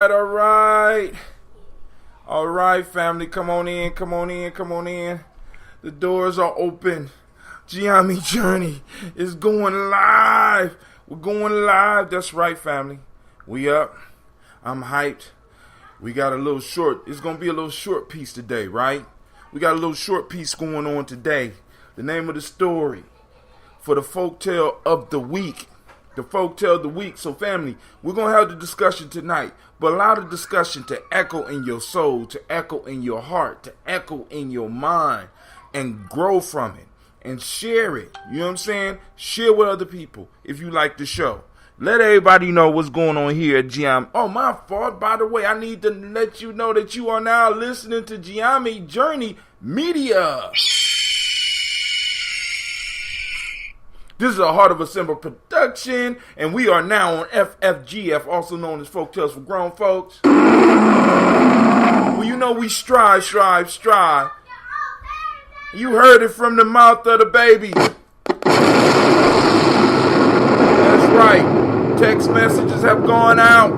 All right, family, come on in. The doors are open. Gye-Nyame Journey is going live. We're going live. That's right, family. We up. I'm hyped. We got a little short. It's going to be a little short piece today, right? We got a little short piece going on today. The name of the story for the folktale of the week. So family, we're going to have the discussion tonight, but allow the discussion to echo in your soul, to echo in your heart, to echo in your mind, and grow from it, and share it. You know what I'm saying? Share with other people if you like the show. Let everybody know what's going on here at Gye-Nyame. Oh, my fault. By the way, I need to let you know that you are now listening to Gye-Nyame Journey Media. This is a Heart of a Simba production, and we are now on FFGF, also known as Folktales for Grown Folks. Well, you know we strive. You heard it from the mouth of the baby. That's right. Text messages have gone out.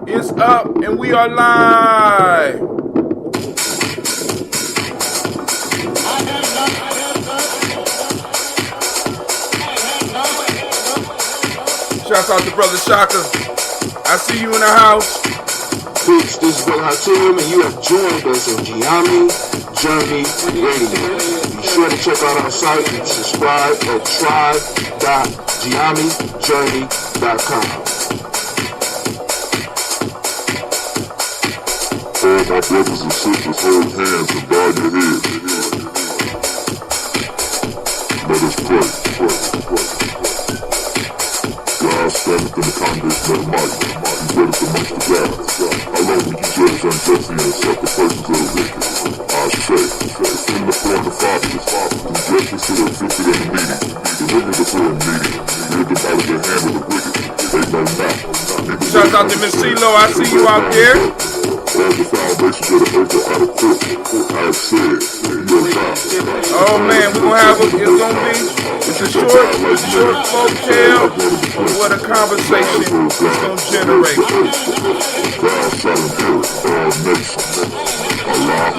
It's up, and we are live. Shouts out to Brother Shaka. I see you in the house. Peace, this is Brother Hatim, and you have joined us on Gye-Nyame Journey Radio. Be sure to check out our site and subscribe at tribe.gyenamejourney.com. All my brothers and sisters, hold hands and bow your heads. Let us pray. God standeth in the congregation of the mighty. He dwelleth amongst the gods. How long will you judge unjustly and accept the persons of the wicked? I say, defend the poor and the fatherless, do justice to the afflicted and the needy, deliver the poor and needy, rid them out of the hand of the wicked. They know not. Shout out to Miss CeeLo, I see you out there. All the foundations of the earth are out of court. I have said, you are God. Oh man, we're gonna have it's a short folktale of what a conversation is gonna generate. God shall inherit all nations. Allah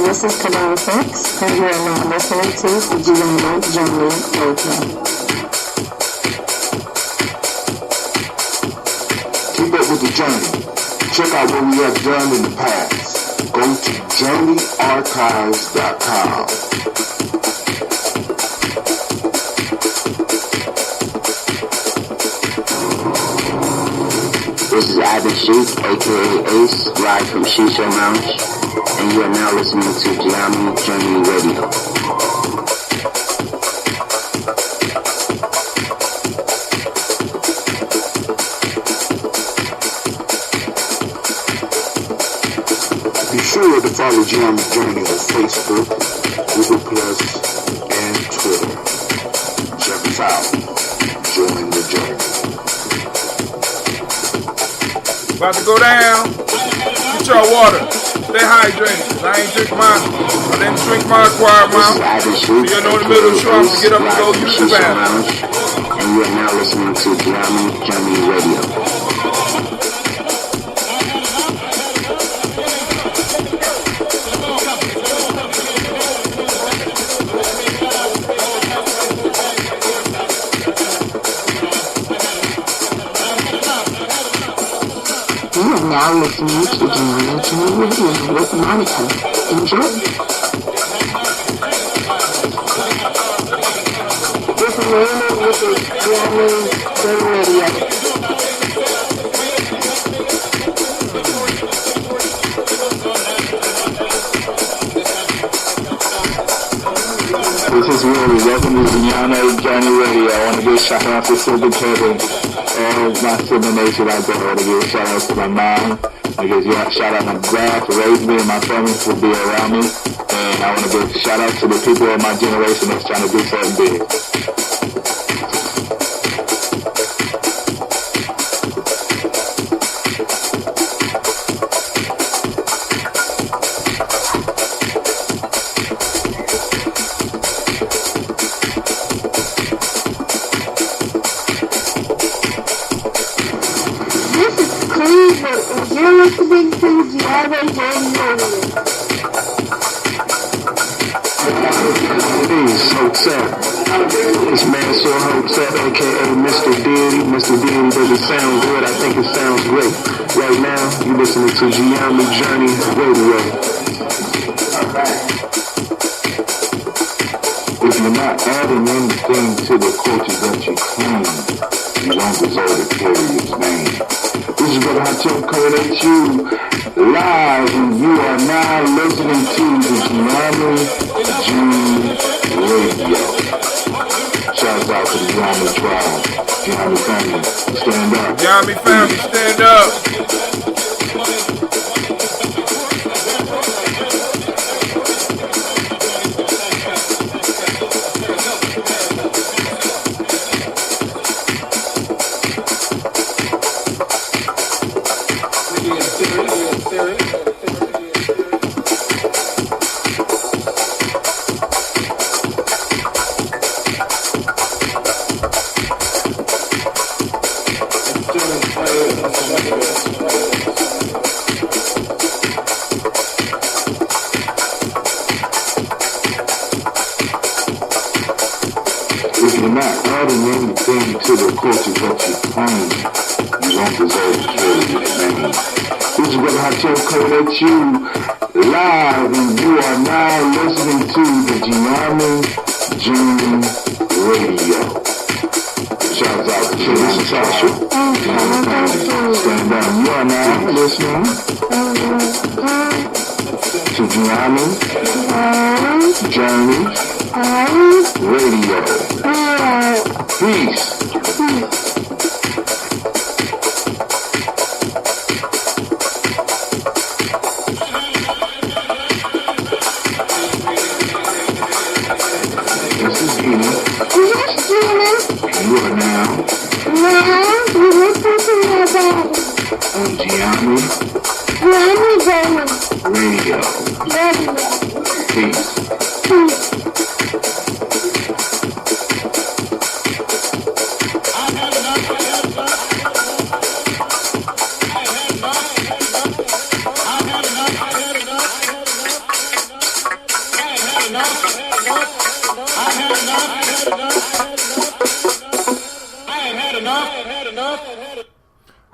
This is Canal 6, and you're now listening to the Gye-Nyame Journey Radio. Keep up with the journey. Check out what we have done in the past. Go to journeyarchives.com. This is Abby Sheik, aka Ace, live from Shisha Lounge, and you are now listening to Gye-Nyame Journey Radio. Be sure to follow Gye-Nyame Journey on Facebook, Google Plus, and Twitter. Check us out. Join the journey. About to go down. Get your water. Stay hydrated. I ain't drink mine. I didn't drink my required amount. So you know in the middle of the show, I'm gonna get up and go use the bathroom. And you are now listening to Gye-Nyame Journey Radio. You are now listening to Gye-Nyame Journey Radio with Monica. Enjoy. This is Raymond with the Gye-Nyame Journey Radio. This is Willie. Welcome to Gye-Nyame Journey Radio. I want to give a shout out to Silver Kevin. My Silver Nation out there. I want to give a shout out to my mom, I guess shout out my dad for raising me and my family for being around me. And I want to give a shout out to the people of my generation that's trying to do something big. You're listening to Gye-Nyame Radio. Peace, Hotel. It's Mansour Hotel, aka Mr. Deity. Mr. Deity doesn't sound good, I think it sounds great. Right now, you're listening to Gye-Nyame Journey Radio. If you're not adding anything to the culture that you claim, you don't deserve to carry its name. This is Brother Hatem coming at you live, and you are now listening to the Gye-Nyame Journey Radio. Shouts out to the Gye-Nyame tribe, Gye-Nyame family, stand up. Gye-Nyame family, stand up. If you're not adding anything to the culture that you claim, you don't deserve to carry its name. This is Brother Hatem coming at you live, and you are now listening to the Gye-Nyame Journey Radio. Shouts out to Gye-Nyame Tasha. Gye-Nyame family, stand up. You are now listening to Gye-Nyame Journey Radio. Peace. This is Gina. And you are now on Gye-Nyame Radio. Peace.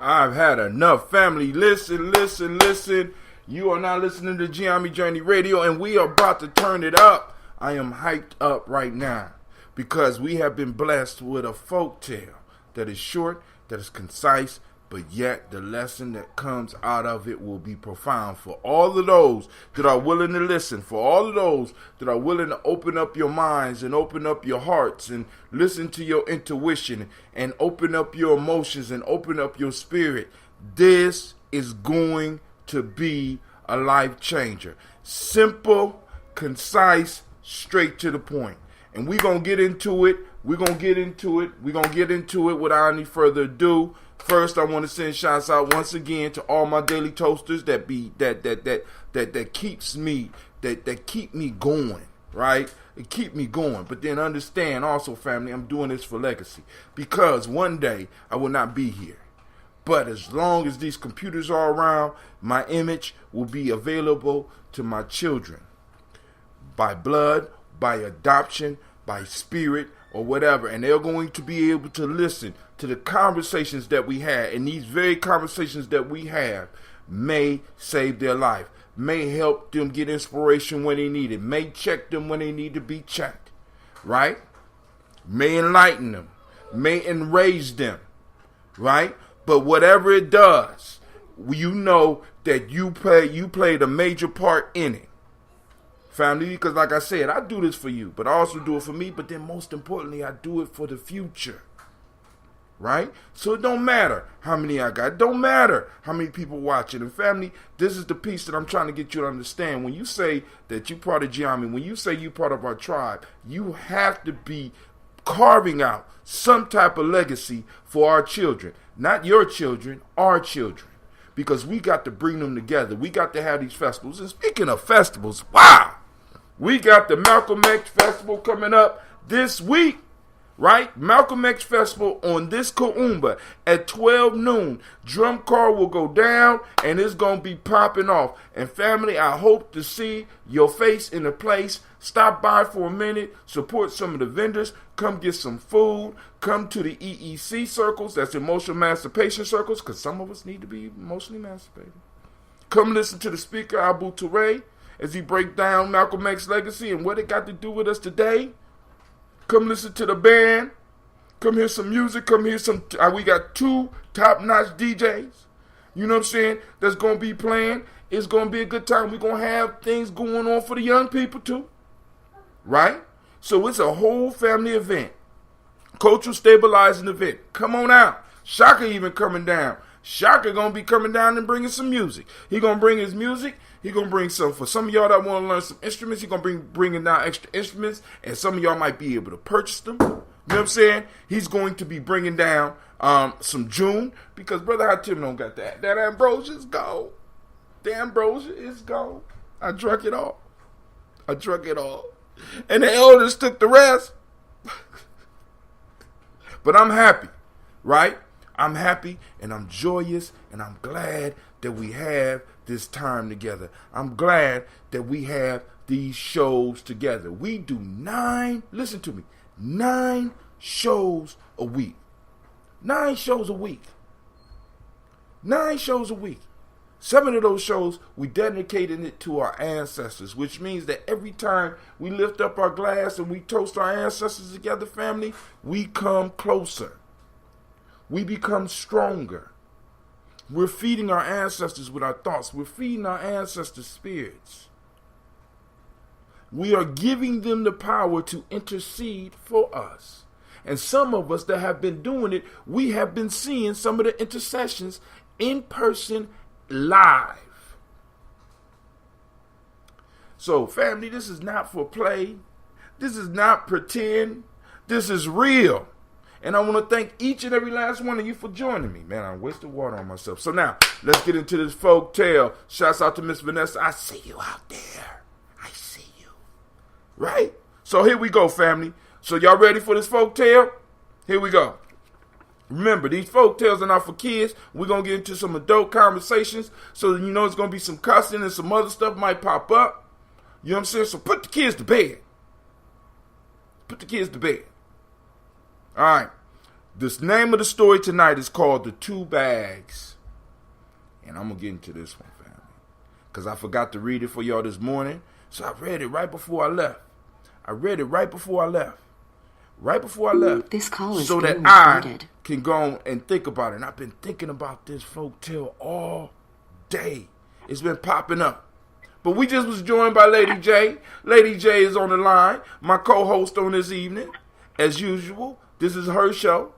I've had enough, family. Listen, listen, listen. You are now listening to Gye-Nyame Journey Radio, and we are about to turn it up. I am hyped up right now because we have been blessed with a folk tale that is short, that is concise, but yet the lesson that comes out of it will be profound for all of those that are willing to listen, for all of those that are willing to open up your minds and open up your hearts and listen to your intuition and open up your emotions and open up your spirit. This is going to be a life changer. Simple, concise, straight to the point. And we're going to get into it. We're going to get into it. We're going to get into it without any further ado. First, I want to send shouts out once again to all my daily toasters that keeps me that keep me going, right? It keep me going. But then understand also, family, I'm doing this for legacy because one day I will not be here. But as long as these computers are around, my image will be available to my children by blood, by adoption, by spirit, or whatever, and they're going to be able to listen to the conversations that we had, and these very conversations that we have may save their life, may help them get inspiration when they need it, may check them when they need to be checked, right? May enlighten them, may enrage them, right? But whatever it does, you know that you played a major part in it. Family, because like I said, I do this for you, but I also do it for me, but then most importantly, I do it for the future. right? So it don't matter how many I got. It don't matter how many people watching. And family, this is the piece that I'm trying to get you to understand. When you say that you're part of Gye-Nyame, when you say you're part of our tribe, you have to be carving out some type of legacy for our children. Not your children, our children. Because we got to bring them together. We got to have these festivals. And speaking of festivals, wow! We got the Malcolm X Festival coming up this week, right? Malcolm X Festival on this Kaumba at 12 noon. Drum car will go down and it's going to be popping off. And family, I hope to see your face in the place. Stop by for a minute. Support some of the vendors. Come get some food. Come to the EEC circles. That's emotional emancipation circles, because some of us need to be emotionally emancipated. Come listen to the speaker, Abu Toure, as he break down Malcolm X's legacy and what it got to do with us today. Come listen to the band. Come hear some music. Come hear some. We got 2 top-notch DJs. You know what I'm saying? That's going to be playing. It's going to be a good time. We're going to have things going on for the young people too. Right? So it's a whole family event. Cultural stabilizing event. Come on out. Shaka even coming down. Shaka going to be coming down and bringing some music. He going to bring his music. He going to bring some, for some of y'all that want to learn some instruments, he going to bringing down extra instruments, and some of y'all might be able to purchase them. You know what I'm saying? He's going to be bringing down some June, because Brother Hatim don't got that. That Ambrosia's gone. The Ambrosia is gone. I drunk it all. And the elders took the rest. But I'm happy, right? I'm happy and I'm joyous and I'm glad that we have this time together. I'm glad that we have these shows together. We do 9 shows a week. 9 shows a week. 9 shows a week. 7 of those shows, we dedicated it to our ancestors, which means that every time we lift up our glass and we toast our ancestors together, family, we come closer. We become stronger. We're feeding our ancestors with our thoughts. We're feeding our ancestors' spirits. We are giving them the power to intercede for us. And some of us that have been doing it, we have been seeing some of the intercessions in person, live. So, family, this is not for play. This is not pretend. This is real. And I want to thank each and every last one of you for joining me. Man, I wasted water on myself. So now, let's get into this folk tale. Shouts out to Miss Vanessa. I see you out there. I see you. Right? So here we go, family. So y'all ready for this folk tale? Here we go. Remember, these folk tales are not for kids. We're going to get into some adult conversations. So you know it's going to be some cussing and some other stuff might pop up. You know what I'm saying? So put the kids to bed. Put the kids to bed. All right. This name of the story tonight is called The Two Bags. And I'm going to get into this one, family, because I forgot to read it for y'all this morning. So I read it right before I left. This call is so that being I recorded. can go and think about it. And I've been thinking about this folk tale all day. It's been popping up. But we just was joined by Lady Jaye. Lady Jaye is on the line, my co-host on this evening. As usual, this is her show,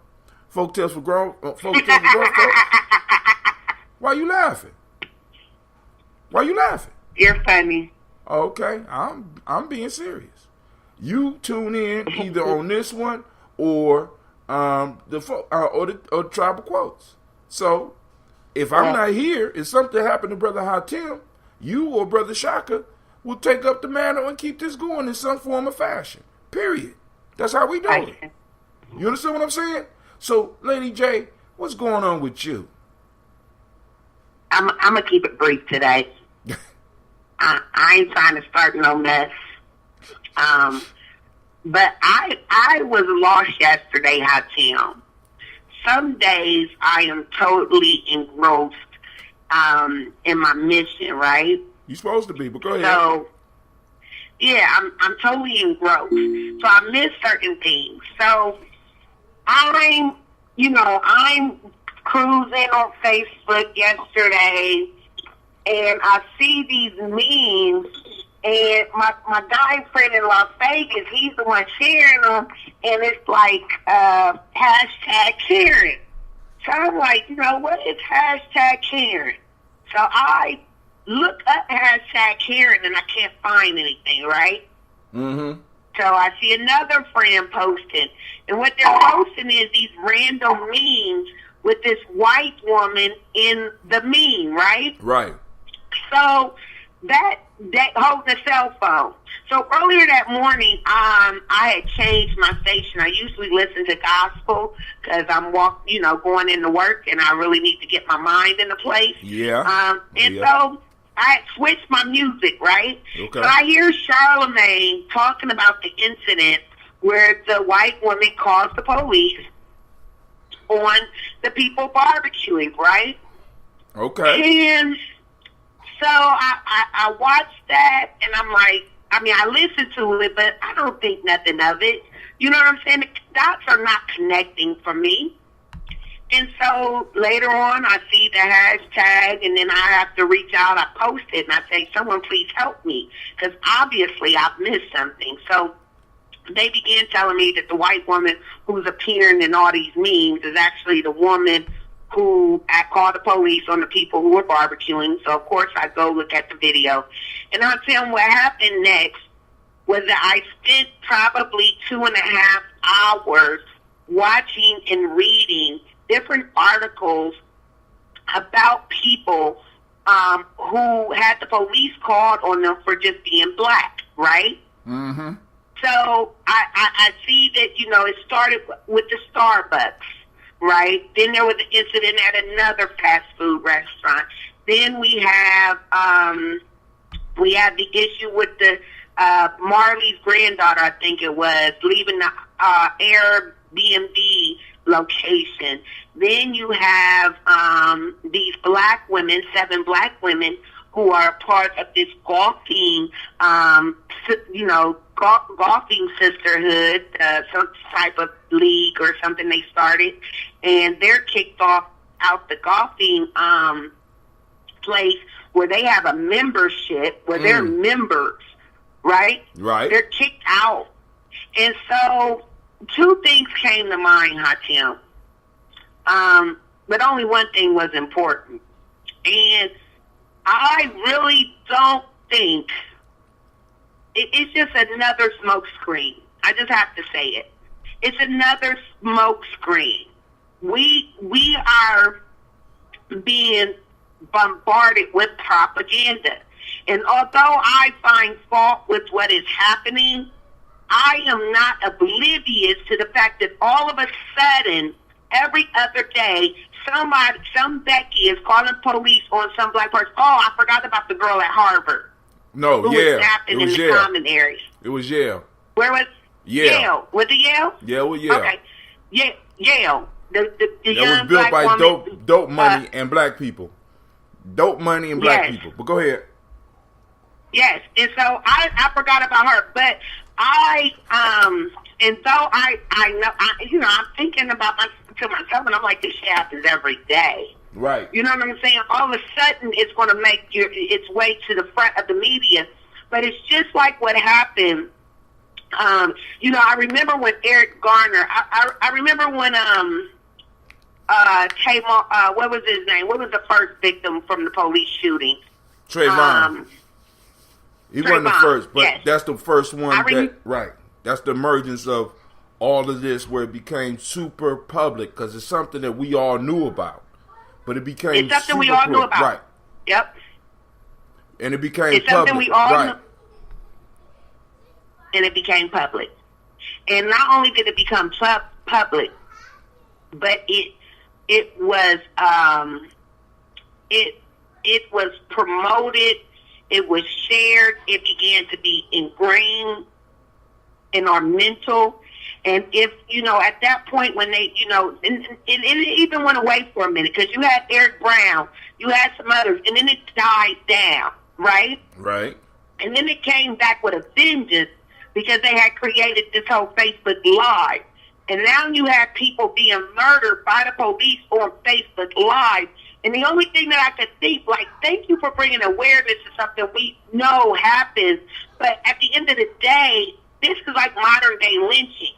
Folk Tales for Grown Folks. Why you laughing? You're funny. Okay, I'm being serious. You tune in either on this one or the Tribal Quotes. So if I'm not here, if something happened to Brother Hatim, you or Brother Shaka will take up the mantle and keep this going in some form or fashion. Period. That's how we do it. You understand what I'm saying? So, Lady Jaye, what's going on with you? I'm gonna keep it brief today. I ain't trying to start no mess. But I was lost yesterday, Hatim. Some days I am totally engrossed in my mission, right? You're supposed to be, but go ahead. So, yeah, I'm totally engrossed. So I miss certain things. So I'm cruising on Facebook yesterday, and I see these memes And my guy friend in Las Vegas, he's the one sharing them, and it's like hashtag Karen. So I'm like, you know, what is hashtag Karen? So I look up hashtag Karen, and I can't find anything, right? Mm-hmm. So I see another friend posting, and what they're posting is these random memes with this white woman in the meme, right? Right. So that holding a cell phone. So earlier that morning, I had changed my station. I usually listen to gospel because I'm going into work, and I really need to get my mind in a place. Yeah. So I had switched my music, right? Okay. So I hear Charlemagne talking about the incident where the white woman calls the police on the people barbecuing, right? Okay. And so I watched that, and I'm like, I listened to it, but I don't think nothing of it. You know what I'm saying? The dots are not connecting for me. And so later on, I see the hashtag, and then I have to reach out. I post it, and I say, someone please help me, because obviously I've missed something. So they began telling me that the white woman who's appearing in all these memes is actually the woman who called the police on the people who were barbecuing. So, of course, I go look at the video. And I'll tell them what happened next was that I spent probably 2.5 hours watching and reading different articles about people who had the police called on them for just being black, right? Mm-hmm. So I see that, it started with the Starbucks, right? Then there was an incident at another fast food restaurant. Then we have the issue with the Marley's granddaughter, I think it was, leaving the Airbnb location. Then you have these black women, 7 black women, who are part of this golfing, golfing sisterhood, some type of league or something they started, and they're kicked off out the golfing place where they have a membership, where they're members, right? Right. They're kicked out. And so 2 things came to mind, Hatim. But only one thing was important. And I really don't think it's just another smoke screen. I just have to say it. It's another smoke screen. We are being bombarded with propaganda. And although I find fault with what is happening, I am not oblivious to the fact that all of a sudden, every other day, some Becky is calling police on some black person. Oh, I forgot about the girl at Harvard. No, who was napping in the common areas. It was Yale. Where was Yale? Was it Yale? Yeah, well, Yale. Okay. Yale. The that young was built black by woman, dope money and black people. Dope money and black people. But go ahead. Yes, and so I forgot about her, but and though I know, I'm thinking about to myself, and I'm like, this shit happens every day. Right. You know what I'm saying? All of a sudden, it's going to make its way to the front of the media, but it's just like what happened. I remember when Eric Garner. I remember when Tamar, what was his name? What was the first victim from the police shooting? Trayvon. He wasn't the first, but yes. That's the first one. Right. That's the emergence of all of this, where it became super public, because it's something that we all knew about, but it became it's something we all knew about. Right. Yep. And it became it's public. Something we all knew. And it became public. And not only did it become public, but it was promoted. It was shared. It began to be ingrained in our mental. And if, at that point when they, and it even went away for a minute, because you had Eric Brown, you had some others, and then it died down, right? Right. And then it came back with a vengeance, because they had created this whole Facebook Live. And now you have people being murdered by the police on Facebook Live, And the only thing that I could think, like, thank you for bringing awareness to something we know happens. But at the end of the day, this is like modern day lynching.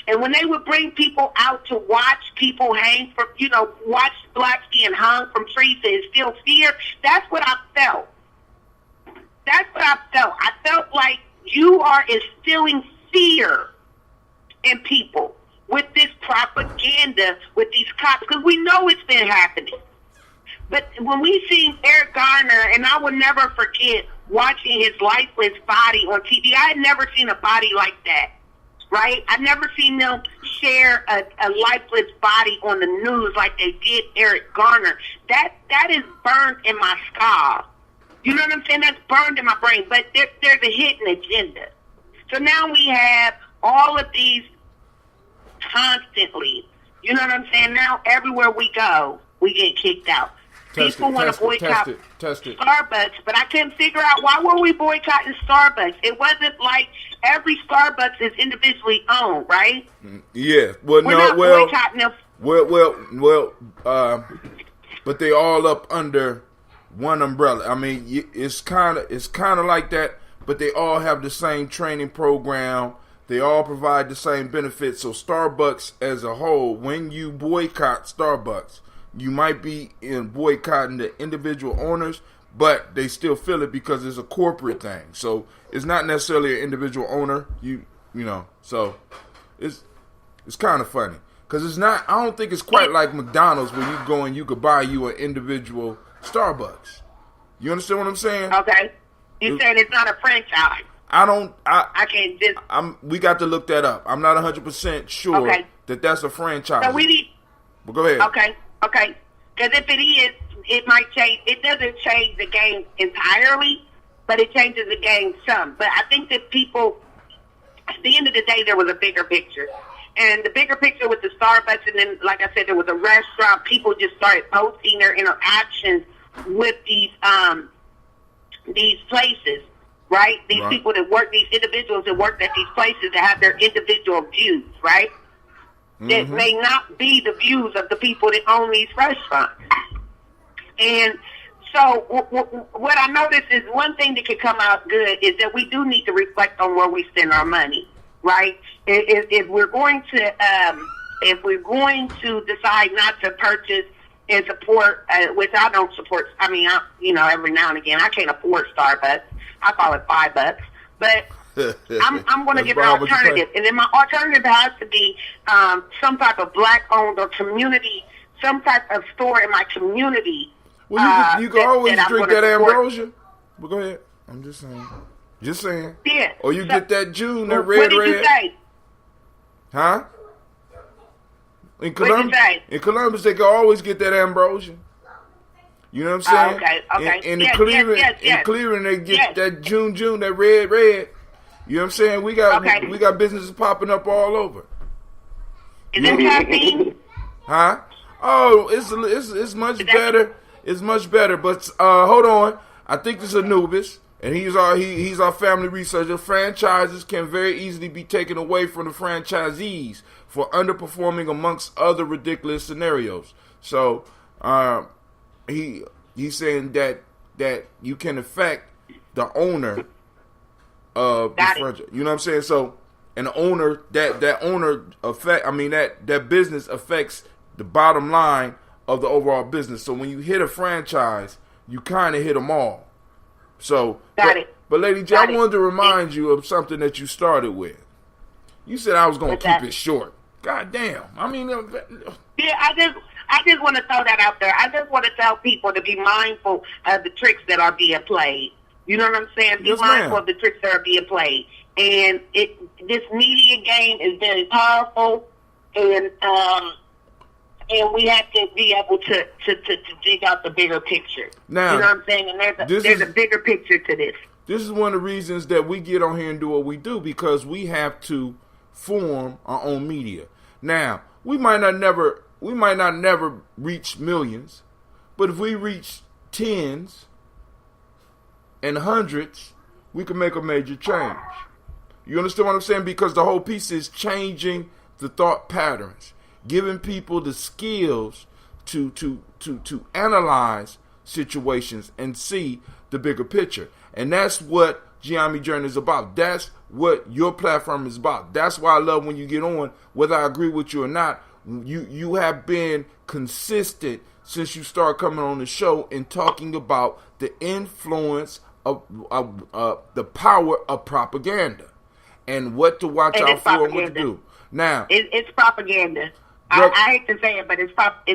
And when they would bring people out to watch people hang from, watch blacks being hung from trees to instill fear, that's what I felt. That's what I felt. I felt like you are instilling fear in people with this propaganda, with these cops, because we know it's been happening. But when we see Eric Garner, and I will never forget watching his lifeless body on TV, I had never seen a body like that, right? I've never seen them share a lifeless body on the news like they did Eric Garner. That is burned in my skull. You know what I'm saying? That's burned in my brain. But there's a hidden agenda. So now we have all of these constantly. You know what I'm saying? Now everywhere we go, we get kicked out. People want to boycott Starbucks, but I couldn't figure out why were we boycotting Starbucks. It wasn't like every Starbucks is individually owned, right? Yeah. We're not boycotting them. But they all up under one umbrella. I mean, it's kind of like that, but they all have the same training program. They all provide the same benefits. So Starbucks as a whole, when you boycott Starbucks, you might be boycotting the individual owners, but they still feel it because it's a corporate thing. So it's not necessarily an individual owner. So it's kind of funny because it's not. I don't think it's quite like McDonald's where you go and you could buy you an individual Starbucks. You understand what I'm saying? Okay. You said it's not a franchise. I can't just. We got to look that up. I'm not 100% sure that that's a franchise. So we need. But go ahead. Okay. Because if it is, it might change. It doesn't change the game entirely, but it changes the game some. But I think that people, at the end of the day, there was a bigger picture. And the bigger picture with the Starbucks, and then, like I said, there was a restaurant. People just started posting their interactions with these places, right? These people that work, these individuals that work at these places that have their individual views, right? That may not be the views of the people that own these restaurants. And so what I noticed is one thing that could come out good is that we do need to reflect on where we spend our money, right? If we're going to decide not to purchase and support, which I don't support. I mean, every now and again, I can't afford Starbucks. I call it $5, but I'm going to give an alternative, and then my alternative has to be some type of black-owned or community, some type of store in my community. Well, you can always drink that ambrosia. Well, go ahead. I'm just saying. Yeah. Or you get that June, that red. What did you say? Huh? What did you say? In Columbus, they can always get that ambrosia. You know what I'm saying? Okay. In Cleveland, they get that June, that red. You know what I'm saying? We got businesses popping up all over. Is it caffeine? Huh? Oh, it's much better. It's much better. But hold on. I think this is Anubis, and he's our family researcher. Franchises can very easily be taken away from the franchisees for underperforming amongst other ridiculous scenarios. So he's saying that you can affect the owner of the franchise. You know what I'm saying? So, and the owner, that owner that business affects the bottom line of the overall business. So when you hit a franchise, you kind of hit them all. So, but Lady J, I wanted to remind you of something that you started with. You said I was going to keep it short. God damn. I mean, yeah, I just want to throw that out there. I just want to tell people to be mindful of the tricks that are being played. You know what I'm saying? Be mindful of the tricks that are being played. And this media game is very powerful, and we have to be able to dig out the bigger picture. Now, you know what I'm saying? And there's a bigger picture to this. This is one of the reasons that we get on here and do what we do, because we have to form our own media. Now, we might not never reach millions, but if we reach tens and hundreds, we can make a major change. You understand what I'm saying? Because the whole piece is changing the thought patterns, giving people the skills to analyze situations and see the bigger picture. And that's what Gye-Nyame Journey is about. That's what your platform is about. That's why I love when you get on, whether I agree with you or not. You have been consistent since you started coming on the show and talking about the influence of the power of propaganda and what to watch out for and what to do. Now, it's propaganda. I hate to say it, but it's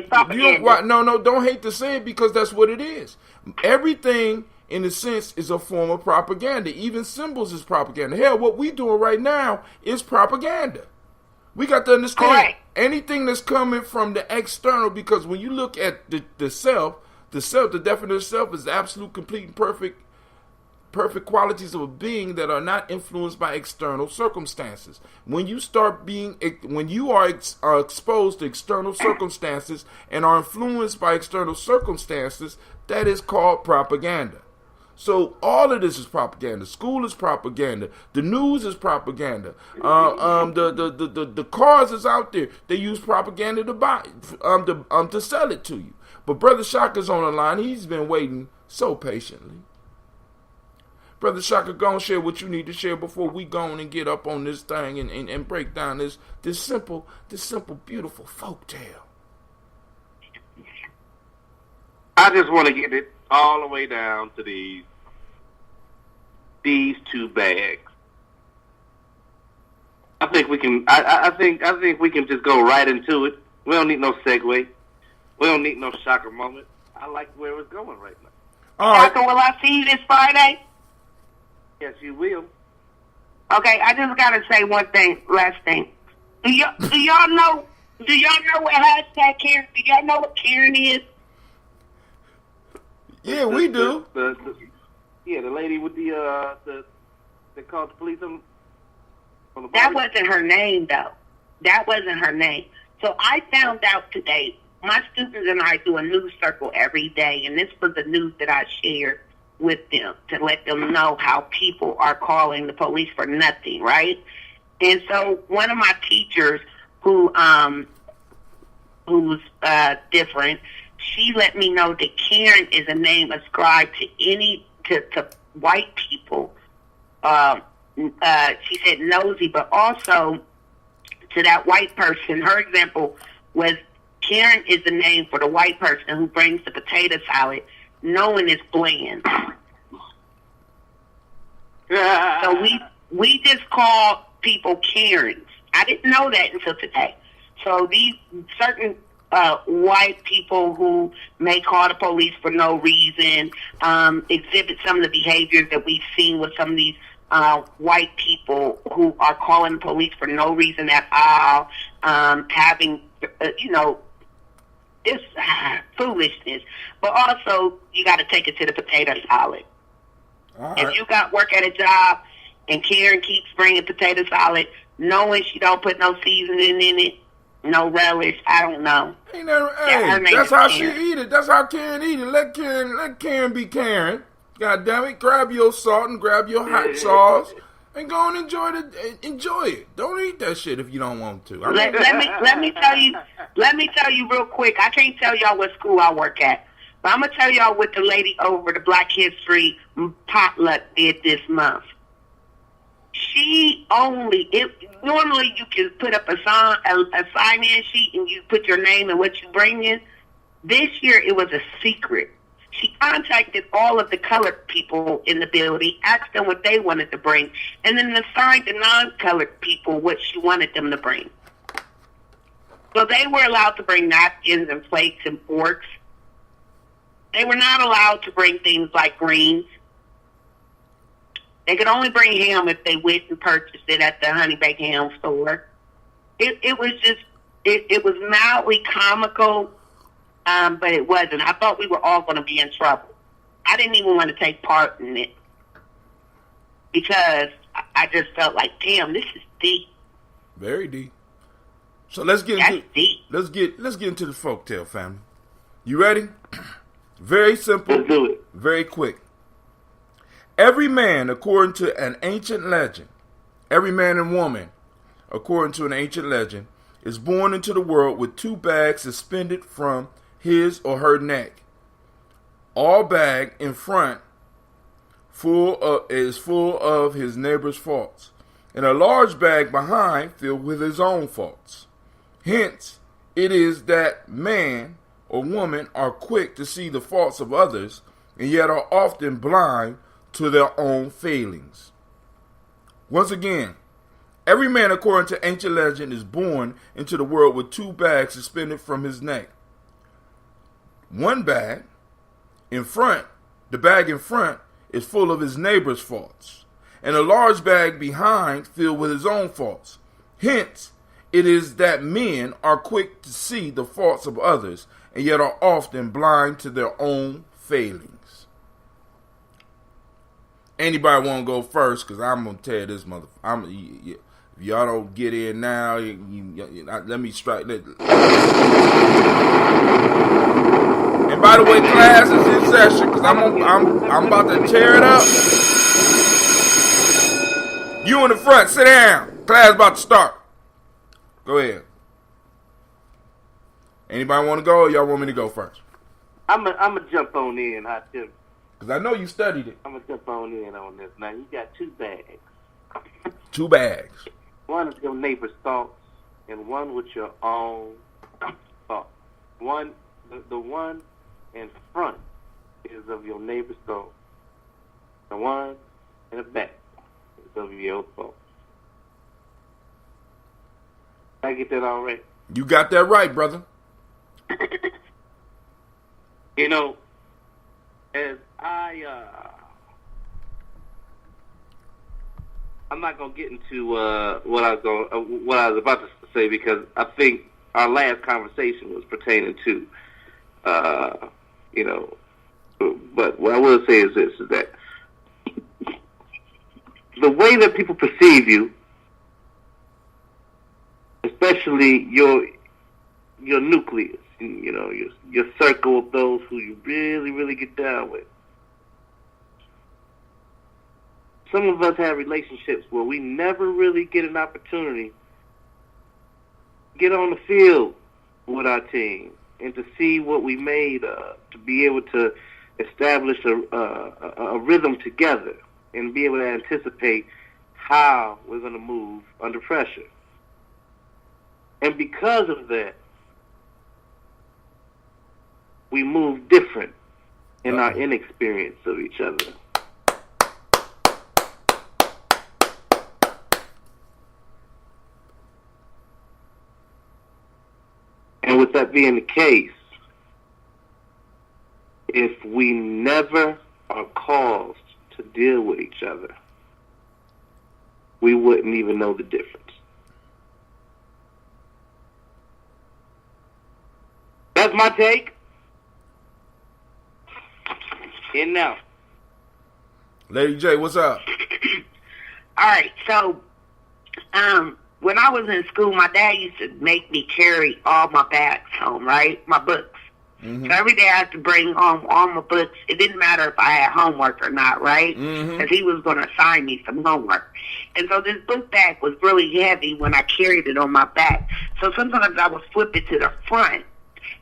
propaganda. No, don't hate to say it, because that's what it is. Everything, in a sense, is a form of propaganda. Even symbols is propaganda. Hell, what we doing right now is propaganda. We got to understand anything that's coming from the external, because when you look at the self, the definition of self is absolute, complete, and perfect qualities of a being that are not influenced by external circumstances. When you are exposed to external circumstances and are influenced by external circumstances, that is called propaganda. So all of this is propaganda. School is propaganda. The news is propaganda. The cars is out there. They use propaganda to buy, to sell it to you. But Brother Shaka's on the line. He's been waiting so patiently. Brother Shaka, go and share what you need to share before we go on and get up on this thing and break down this simple, beautiful folk tale. I just want to get it all the way down to these two bags. I think we can. I think we can just go right into it. We don't need no segue. We don't need no shocker moment. I like where it's going right now. All right. Shaka, will I see you this Friday? Yes, you will. Okay, I just gotta say one thing, last thing. Do y'all know what hashtag Karen? Do y'all know what Karen is? Yeah, we do. The lady with the called the police on the body. That wasn't her name, though. That wasn't her name. So I found out today. My students and I do a news circle every day, and this was the news that I shared with them to let them know how people are calling the police for nothing, right? And so one of my teachers who's different, she let me know that Karen is a name ascribed to white people. She said nosy, but also to that white person. Her example was Karen is the name for the white person who brings the potato salad knowing it's bland. So we just call people Karens. I didn't know that until today. So these certain white people who may call the police for no reason, exhibit some of the behaviors that we've seen with some of these white people who are calling the police for no reason at all, having, this foolishness. But also, you got to take it to the potato salad. Right. If you got work at a job and Karen keeps bringing potato salad, knowing she don't put no seasoning in it, no relish, I don't know. That's how she eat it. That's how Karen eat it. Let Karen be Karen. God damn it! Grab your salt and grab your hot sauce and go and enjoy it. Don't eat that shit if you don't want to. Let me tell you real quick. I can't tell y'all what school I work at, but I'm gonna tell y'all what the lady over the Black History potluck did this month. Normally you can put up a sign-in sheet and you put your name and what you bring in. This year it was a secret. She contacted all of the colored people in the building, asked them what they wanted to bring, and then assigned the non-colored people what she wanted them to bring. So they were allowed to bring napkins and plates and forks. They were not allowed to bring things like greens. They could only bring ham if they went and purchased it at the Honey Baked Ham store. It was mildly comical. But it wasn't. I thought we were all going to be in trouble. I didn't even want to take part in it because I just felt like, damn, this is deep. Very deep. So let's get into the folktale, family. You ready? Very simple. Let's do it. Very quick. Every man, according to an ancient legend, every man and woman, according to an ancient legend, is born into the world with two bags suspended from his or her neck. All bag in front is full of his neighbor's faults, and a large bag behind filled with his own faults. Hence, it is that man or woman are quick to see the faults of others, and yet are often blind to their own failings. Once again, every man, according to ancient legend, is born into the world with two bags suspended from his neck. One bag in front, the bag in front, is full of his neighbor's faults, and a large bag behind filled with his own faults. Hence, it is that men are quick to see the faults of others, and yet are often blind to their own failings. Anybody want to go first? Because I'm going to tear this motherfucker. If y'all don't get in now, let me strike that. And by the way, class is in session because I'm about to tear it up. You in the front, sit down. Class about to start. Go ahead. Anybody want to go, or y'all want me to go first? I'm a jump on in, Hot Tip. Because I know you studied it. I'm going to jump on in on this. Now, you got two bags. Two bags. One is your neighbor's thoughts, and one with your own thoughts. The one in front is of your neighbor's thoughts. The one in the back is of your thoughts. Did I get that all right? You got that right, brother. You know, as I'm not gonna get into what I was about to say, because I think our last conversation was pertaining to, But what I will say is this: is that the way that people perceive you, especially your nucleus, your circle of those who you really, really get down with. Some of us have relationships where we never really get an opportunity to get on the field with our team and to see what we made of, to be able to establish a rhythm together and be able to anticipate how we're going to move under pressure. And because of that, we move different in our inexperience of each other. And with that being the case, if we never are caused to deal with each other, we wouldn't even know the difference. That's my take. In now. Lady J, what's up? All right, so when I was in school, my dad used to make me carry all my bags home, right? My books. Mm-hmm. So every day I had to bring home all my books. It didn't matter if I had homework or not, right? Because he was going to assign me some homework. And so this book bag was really heavy when I carried it on my back. So sometimes I would flip it to the front,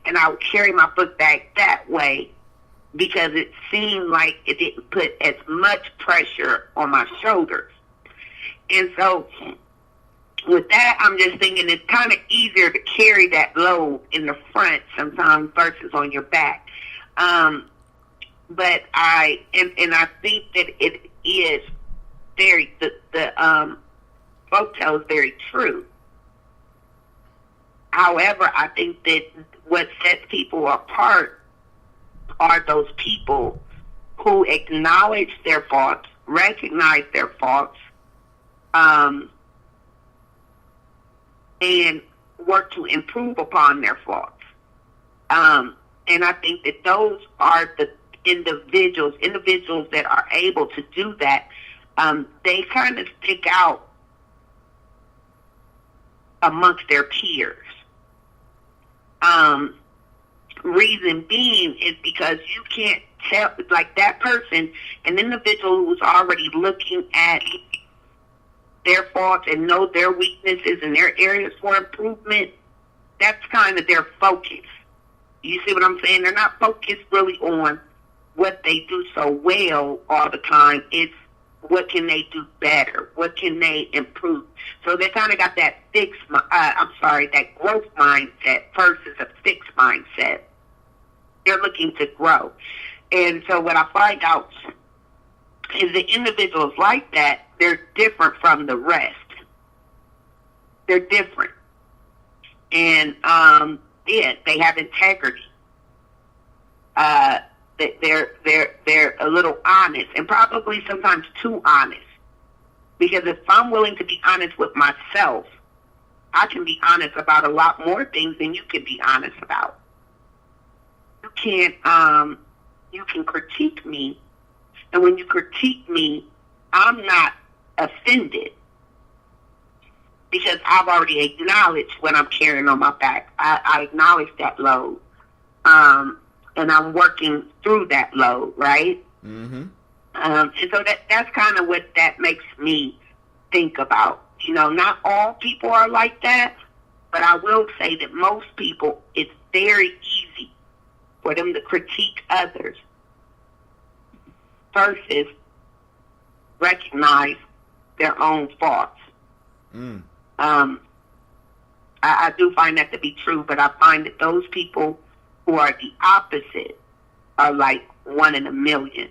and I would carry my book bag that way because it seemed like it didn't put as much pressure on my shoulders. And so with that, I'm just thinking it's kind of easier to carry that load in the front sometimes versus on your back. But I think that it is very, the folktale is very true. However, I think that what sets people apart are those people who acknowledge their faults, recognize their faults, and work to improve upon their faults. And I think that those are the individuals that are able to do that. They kind of stick out amongst their peers. Reason being is because you can't tell, like that person, an individual who's already looking at their faults and know their weaknesses and their areas for improvement, that's kind of their focus. You see what I'm saying? They're not focused really on what they do so well all the time. It's what can they do better? What can they improve? So they kind of got that that growth mindset versus a fixed mindset. They're looking to grow. And so what I find out is the individuals like that, they're different from the rest. They're different. And, they have integrity. They're a little honest, and probably sometimes too honest. Because if I'm willing to be honest with myself, I can be honest about a lot more things than you can be honest about. You can critique me, and when you critique me, I'm not offended because I've already acknowledged what I'm carrying on my back. I acknowledge that load, and I'm working through that load, right? Mm-hmm. And so that's kind of what that makes me think about. You know, not all people are like that, but I will say that most people, it's very easy for them to critique others versus recognize their own faults. I do find that to be true, but I find that those people who are the opposite are like one in a million.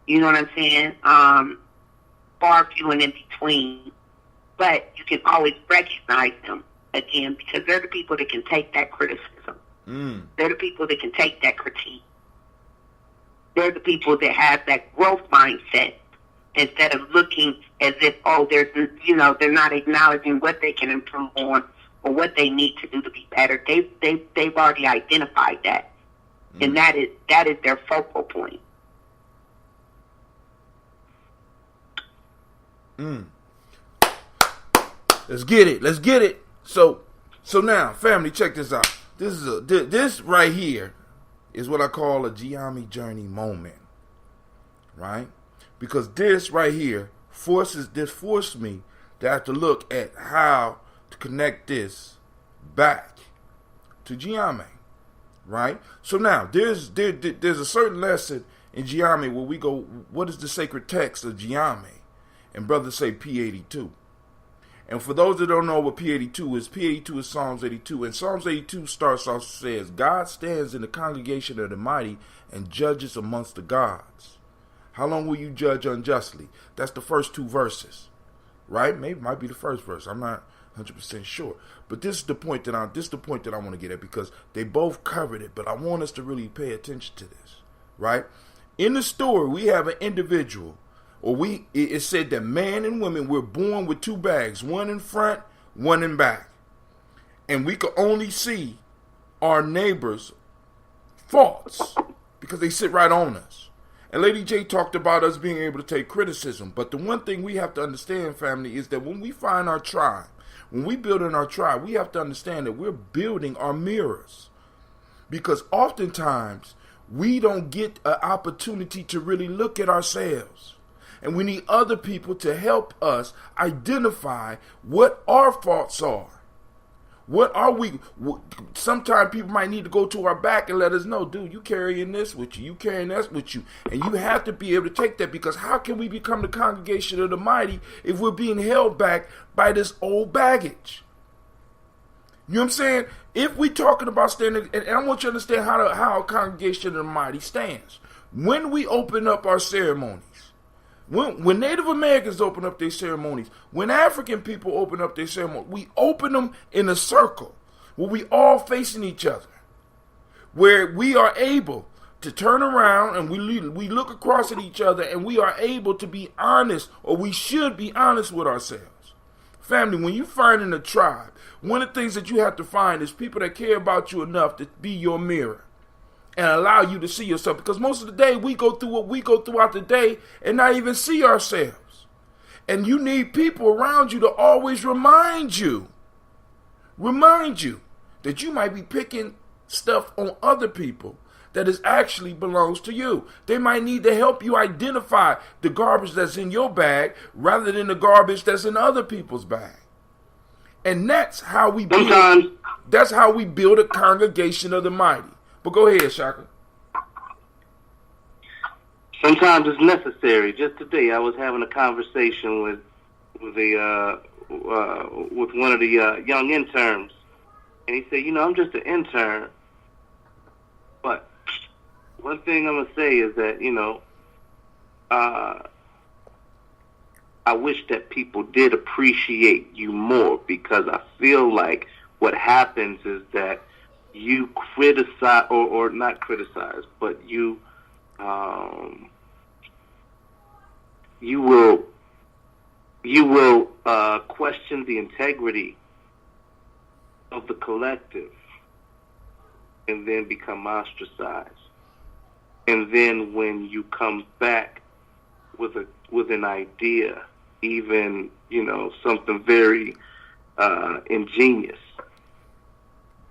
You know what I'm saying? Far few and in between. But you can always recognize them again because they're the people that can take that criticism. They're the people that can take that critique. They're the people that have that growth mindset instead of looking as if, they're not acknowledging what they can improve on or what they need to do to be better. They've already identified that. And that is their focal point. Let's get it. So now, family, check this out. This right here is what I call a Gye-Nyame journey moment, right? Because this right here forced me to have to look at how to connect this back to Gye-Nyame, right? So now there's a certain lesson in Gye-Nyame where we go, what is the sacred text of Gye-Nyame? And brothers say P82. And for those that don't know what P82 is Psalms 82. And Psalms 82 starts off, says, God stands in the congregation of the mighty and judges amongst the gods. How long will you judge unjustly? That's the first two verses, right? Maybe it might be the first verse. I'm not 100% sure. But this is the point that I want to get at because they both covered it. But I want us to really pay attention to this, right? In the story, we have an individual. It said that man and women were born with two bags, one in front, one in back. And we could only see our neighbors' faults because they sit right on us. And Lady J talked about us being able to take criticism. But the one thing we have to understand, family, is that when we find our tribe, when we build in our tribe, we have to understand that we're building our mirrors. Because oftentimes, we don't get an opportunity to really look at ourselves. And we need other people to help us identify what our faults are. What are we? Sometimes people might need to go to our back and let us know, dude, you carrying this with you. You carrying that with you. And you have to be able to take that because how can we become the congregation of the mighty if we're being held back by this old baggage? You know what I'm saying? If we're talking about standing, and I want you to understand how a congregation of the mighty stands. When we open up our ceremonies, when Native Americans open up their ceremonies, when African people open up their ceremonies, we open them in a circle where we all facing each other, where we are able to turn around and we look across at each other and we are able to be honest, or we should be honest with ourselves. Family, when you find in a tribe, one of the things that you have to find is people that care about you enough to be your mirror and allow you to see yourself. Because most of the day, we go through what we go throughout the day and not even see ourselves. And you need people around you to always remind you that you might be picking stuff on other people that is actually belongs to you. They might need to help you identify the garbage that's in your bag rather than the garbage that's in other people's bag. And that's how we build a congregation of the mighty. But go ahead, Shaka. Sometimes it's necessary. Just today, I was having a conversation with one of the young interns, and he said, I'm just an intern. But one thing I'm gonna say is that I wish that people did appreciate you more, because I feel like what happens is that you criticize, or not criticize, but you will question the integrity of the collective, and then become ostracized. And then when you come back with an idea, even something very ingenious,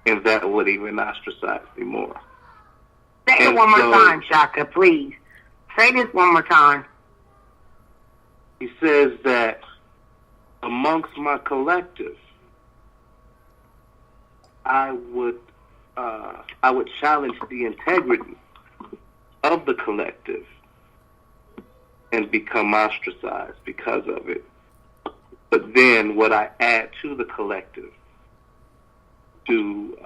and that would even ostracize me more. Say it one more time, Shaka, please. Say this one more time. He says that amongst my collective, I would challenge the integrity of the collective and become ostracized because of it. But then what I add to the collective to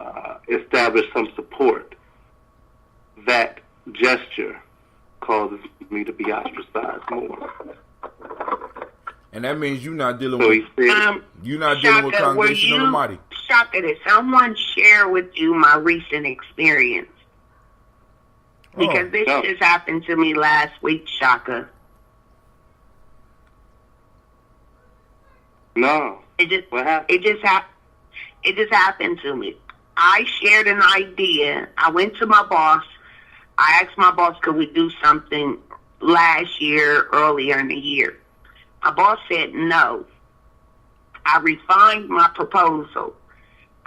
establish some support, that gesture causes me to be ostracized more. And that means you're not dealing with Congregation of the Mighty. Shaka, did someone share with you my recent experience? Because this just happened to me last week, Shaka. No. What happened? It just happened to me. I shared an idea. I went to my boss. I asked my boss, could we do something last year, earlier in the year? My boss said no. I refined my proposal.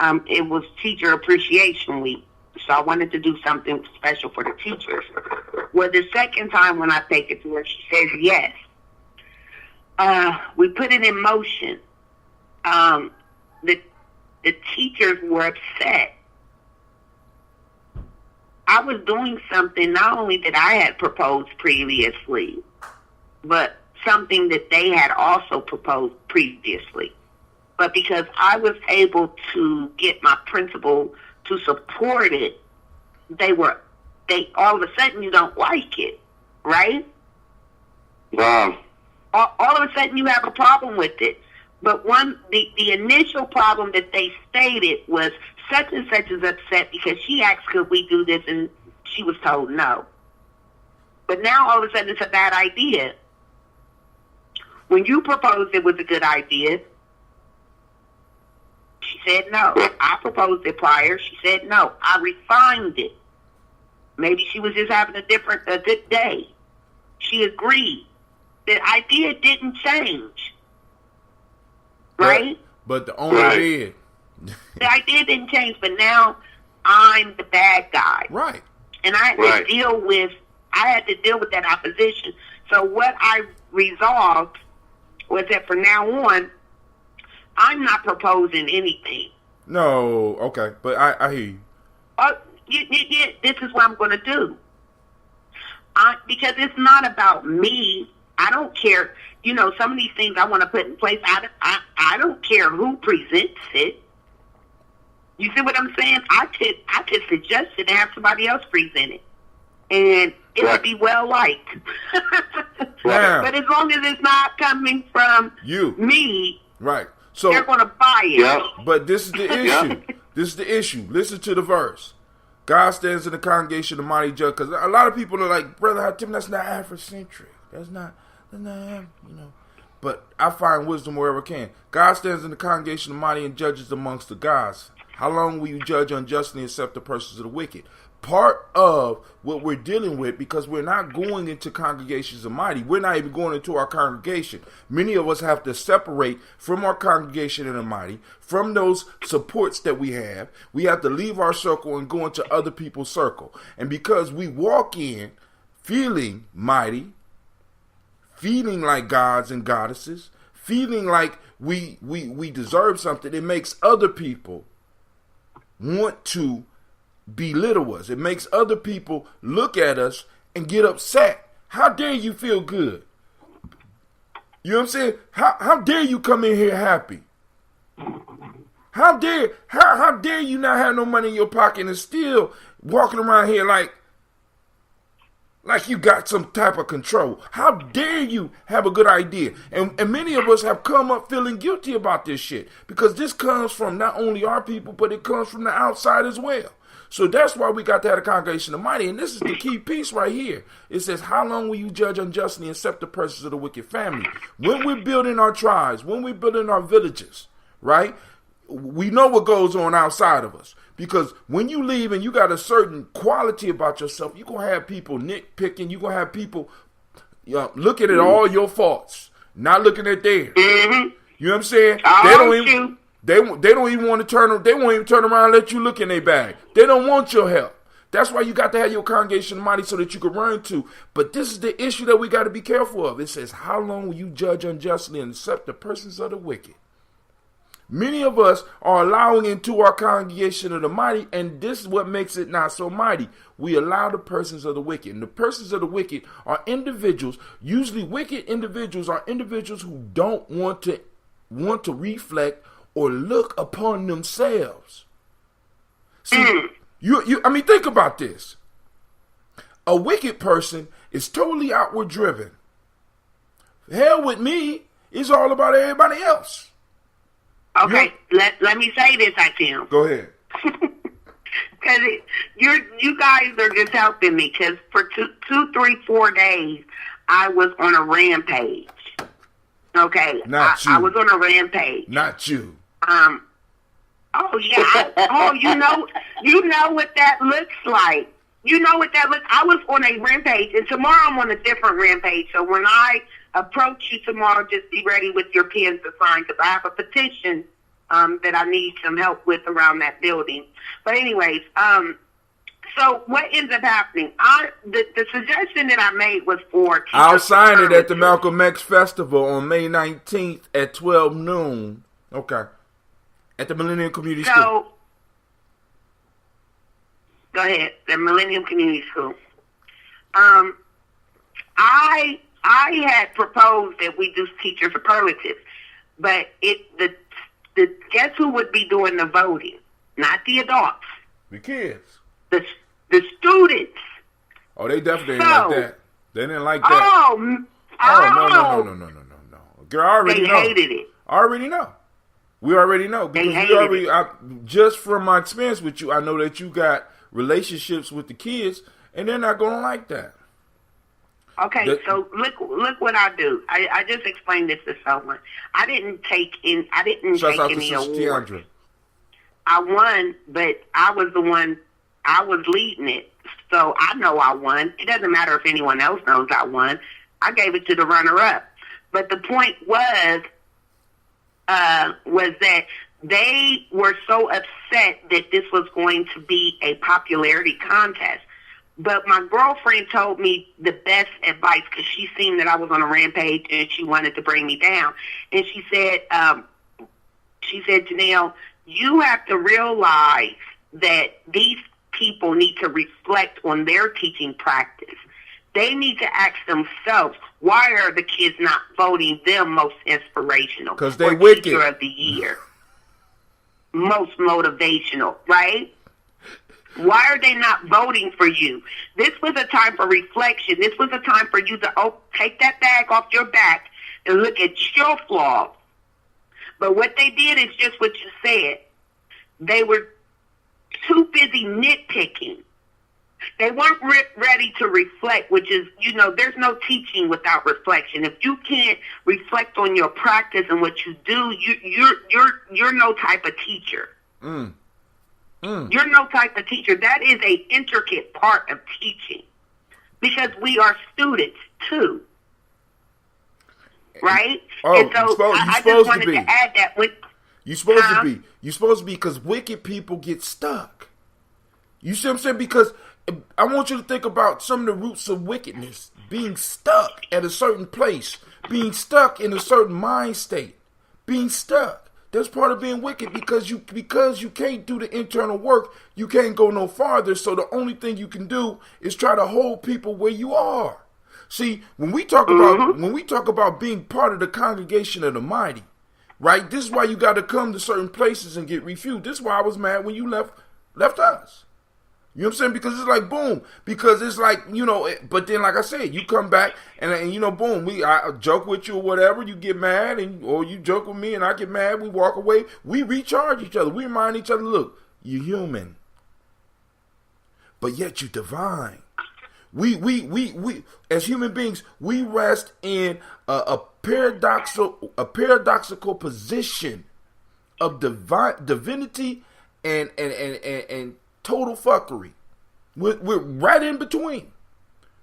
It was Teacher Appreciation Week, so I wanted to do something special for the teachers. Well, the second time when I take it to her, she says yes. We put it in motion. The teachers were upset. I was doing something not only that I had proposed previously, but something that they had also proposed previously. But because I was able to get my principal to support it, they all of a sudden you don't like it, right? Wow. All of a sudden you have a problem with it. But the initial problem that they stated was such and such is upset because she asked could we do this and she was told no. But now all of a sudden it's a bad idea. When you proposed it was a good idea, she said no. I proposed it prior. She said no. I refined it. Maybe she was just having a good day. She agreed. The idea didn't change. Right? But the owner did. The idea didn't change, but now I'm the bad guy. Right. And I had to deal with that opposition. So what I resolved was that from now on, I'm not proposing anything. No, okay, but I hear you. This is what I'm going to do. Because it's not about me. I don't care. Some of these things I want to put in place. I don't care who presents it. You see what I'm saying? I could suggest it and have somebody else present it, and it would be well liked. But as long as it's not coming from me, right? So they're going to buy it. Yeah. But this is the issue. This is the issue. Listen to the verse. God stands in the congregation of mighty judge. Because a lot of people are like, Brother Hatim, that's not Afrocentric. That's not, But I find wisdom wherever I can. God stands in the congregation of mighty and judges amongst the gods. How long will you judge unjustly and accept the persons of the wicked? Part of what we're dealing with, because we're not going into congregations of mighty, we're not even going into our congregation. Many of us have to separate from our congregation in the mighty, from those supports that we have. We have to leave our circle and go into other people's circle. And because we walk in feeling mighty, feeling like gods and goddesses, feeling like we deserve something, it makes other people want to belittle us. It makes other people look at us and get upset. How dare you feel good? You know what I'm saying? How dare you come in here happy? How dare you not have no money in your pocket and still walking around here like you got some type of control? How dare you have a good idea? And many of us have come up feeling guilty about this shit because this comes from not only our people, but it comes from the outside as well. So that's why we got to have a congregation of mighty. And this is the key piece right here. It says, how long will you judge unjustly and accept the persons of the wicked family? When we're building our tribes, when we're building our villages, right? We know what goes on outside of us. Because when you leave and you got a certain quality about yourself, you're going to have people nitpicking. You're going to have people looking at all your faults, not looking at theirs. Mm-hmm. You know what I'm saying? They don't even want to turn. They won't even turn around and let you look in their bag. They don't want your help. That's why you got to have your congregation of mighty so that you can run to. But this is the issue that we got to be careful of. It says, how long will you judge unjustly and accept the persons of the wicked? Many of us are allowing into our congregation of the mighty, and this is what makes it not so mighty. We allow the persons of the wicked. And the persons of the wicked are individuals. Usually wicked individuals are individuals who don't want to reflect or look upon themselves. See, think about this. A wicked person is totally outward driven. Hell with me is all about everybody else. Okay, let me say this, Tim. Go ahead. Because you guys are just helping me. Because for 2, 3, 4 days, I was on a rampage. Okay, Not you. I was on a rampage. Not you. Oh yeah. You know what that looks like. You know what that looks. I was on a rampage, and tomorrow I'm on a different rampage. So when I approach you tomorrow, just be ready with your pens to sign because I have a petition that I need some help with around that building. But anyways, so what ends up happening? The suggestion that I made was for I'll sign it at the Malcolm X Festival on May 19th at 12 noon. Okay. At the Millennium Community School. Go ahead. The Millennium Community School. I had proposed that we do teacher superlatives, but guess who would be doing the voting? Not the adults. The kids. The students. Oh, they definitely didn't like that. They didn't like that. No. Girl, I already know. They hated it. I already know. We already know. Because just from my experience with you, I know that you got relationships with the kids, and they're not going to like that. Okay, so look what I do. I just explained this to someone. I didn't take any awards. I won, but I was the one. I was leading it, so I know I won. It doesn't matter if anyone else knows I won. I gave it to the runner-up. But the point was that they were so upset that this was going to be a popularity contest. But my girlfriend told me the best advice because she seen that I was on a rampage and she wanted to bring me down. And she said, Janelle, you have to realize that these people need to reflect on their teaching practice. They need to ask themselves, why are the kids not voting them most inspirational? Because they're wicked. Teacher of the year. Most motivational, right? Why are they not voting for you? This was a time for reflection. This was a time for you to take that bag off your back and look at your flaws. But what they did is just what you said. They were too busy nitpicking. They weren't ready to reflect, which is, there's no teaching without reflection. If you can't reflect on your practice and what you do, you're no type of teacher. You're no type of teacher. That is an intricate part of teaching because we are students too, right? And so I just wanted to add that. You're supposed to be. You're supposed to be because wicked people get stuck. You see what I'm saying? Because I want you to think about some of the roots of wickedness. Being stuck at a certain place. Being stuck in a certain mind state. Being stuck. That's part of being wicked because you can't do the internal work. You can't go no farther. So the only thing you can do is try to hold people where you are. See, when we talk about being part of the congregation of the mighty, right? This is why you got to come to certain places and get refueled. This is why I was mad when you left us. You know what I'm saying? Because it's like, boom. Because it's like, but then, like I said, you come back and boom, I joke with you or whatever. You get mad or you joke with me and I get mad. We walk away. We recharge each other. We remind each other, look, you're human. But yet you're divine. We as human beings, we rest in a paradoxical position of divinity and total fuckery. We're right in between,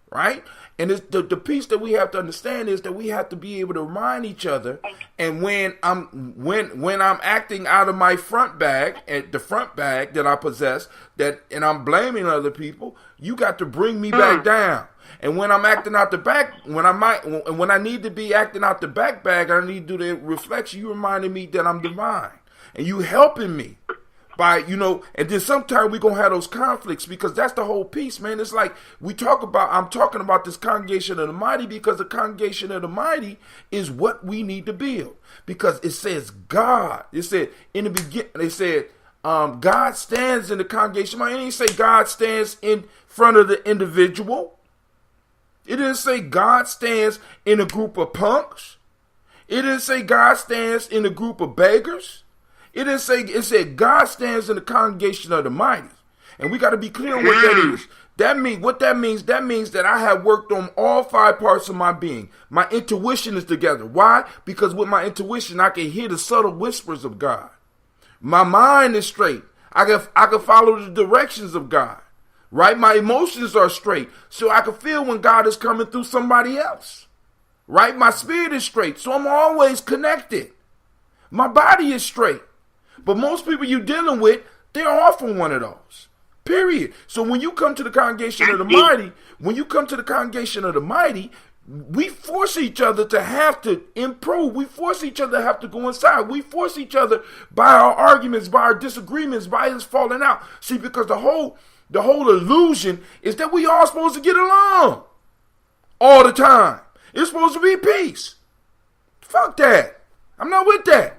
right? And it's the piece that we have to understand is that we have to be able to remind each other. And when I'm acting out of my front bag, and the front bag that I possess, and I'm blaming other people, you got to bring me back down. And when I'm acting out the back, when I need to be acting out the back bag, I need to do the reflection. You reminding me that I'm divine, and you helping me. By, and then sometimes we're going to have those conflicts because that's the whole piece, man. It's like I'm talking about this congregation of the mighty because the congregation of the mighty is what we need to build. Because it says God. It said in the beginning, they said God stands in the congregation. It didn't say God stands in front of the individual. It didn't say God stands in a group of punks. It didn't say God stands in a group of beggars. It said God stands in the congregation of the mighty. And we got to be clear on what that is. That means that I have worked on all 5 parts of my being. My intuition is together. Why? Because with my intuition, I can hear the subtle whispers of God. My mind is straight. I can follow the directions of God. Right? My emotions are straight. So I can feel when God is coming through somebody else. Right? My spirit is straight. So I'm always connected. My body is straight. But most people you're dealing with, they're off on one of those. Period. So when you come to the congregation of the mighty, we force each other to have to improve. We force each other to have to go inside. We force each other by our arguments, by our disagreements, by us falling out. See, because the whole illusion is that we all supposed to get along all the time. It's supposed to be peace. Fuck that. I'm not with that.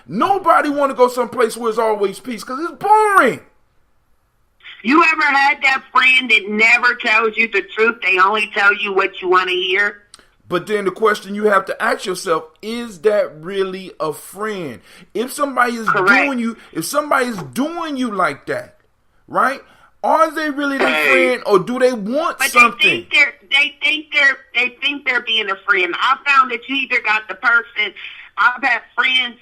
Nobody want to go someplace where it's always peace because it's boring. You ever had that friend that never tells you the truth? They only tell you what you want to hear? But then the question you have to ask yourself, is that really a friend? If somebody is doing you like that, right? Are they really the friend or do they want something? They think they're being a friend. I found that you either got the person. I've had friends,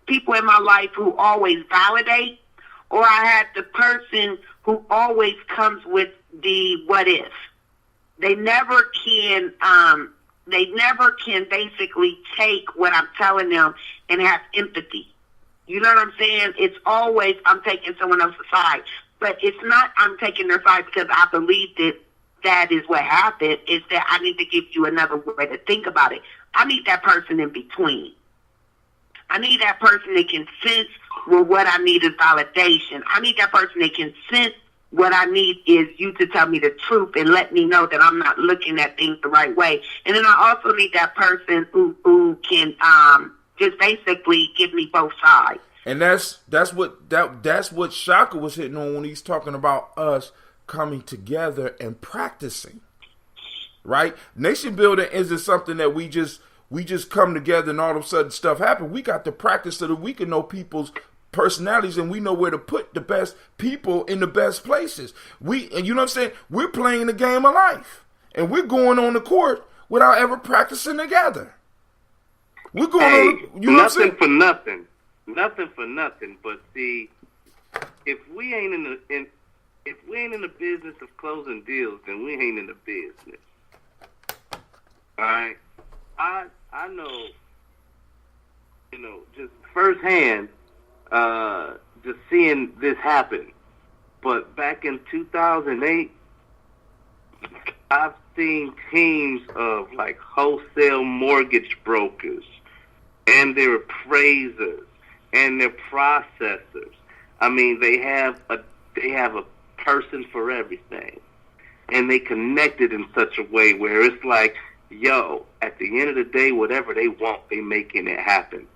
people in my life who always validate, or I had the person who always comes with the what if. They never can basically take what I'm telling them and have empathy. You know what I'm saying? It's always I'm taking someone else's side. But it's not I'm taking their side because I believe that is what happened. It's that I need to give you another way to think about it. I need that person in between. I need that person that can sense what I need is validation. I need that person that can sense what I need is you to tell me the truth and let me know that I'm not looking at things the right way. And then I also need that person who can just basically give me both sides. And that's what Shaka was hitting on when he's talking about us coming together and practicing. Right? Nation building isn't something that we just come together and all of a sudden stuff happens. We got to practice so that we can know people's personalities and we know where to put the best people in the best places. And you know what I'm saying? We're playing the game of life. And we're going on the court without ever practicing together. We're going on you know nothing for nothing. Nothing for nothing. But see, if we ain't in the business of closing deals, then we ain't in the business. All right? I know, just firsthand, just seeing this happen. But back in 2008, I've seen teams of like wholesale mortgage brokers and their appraisers and their processors. I mean, they have a person for everything, and they connect it in such a way where it's like, yo, at the end of the day, whatever they want, they making it happen,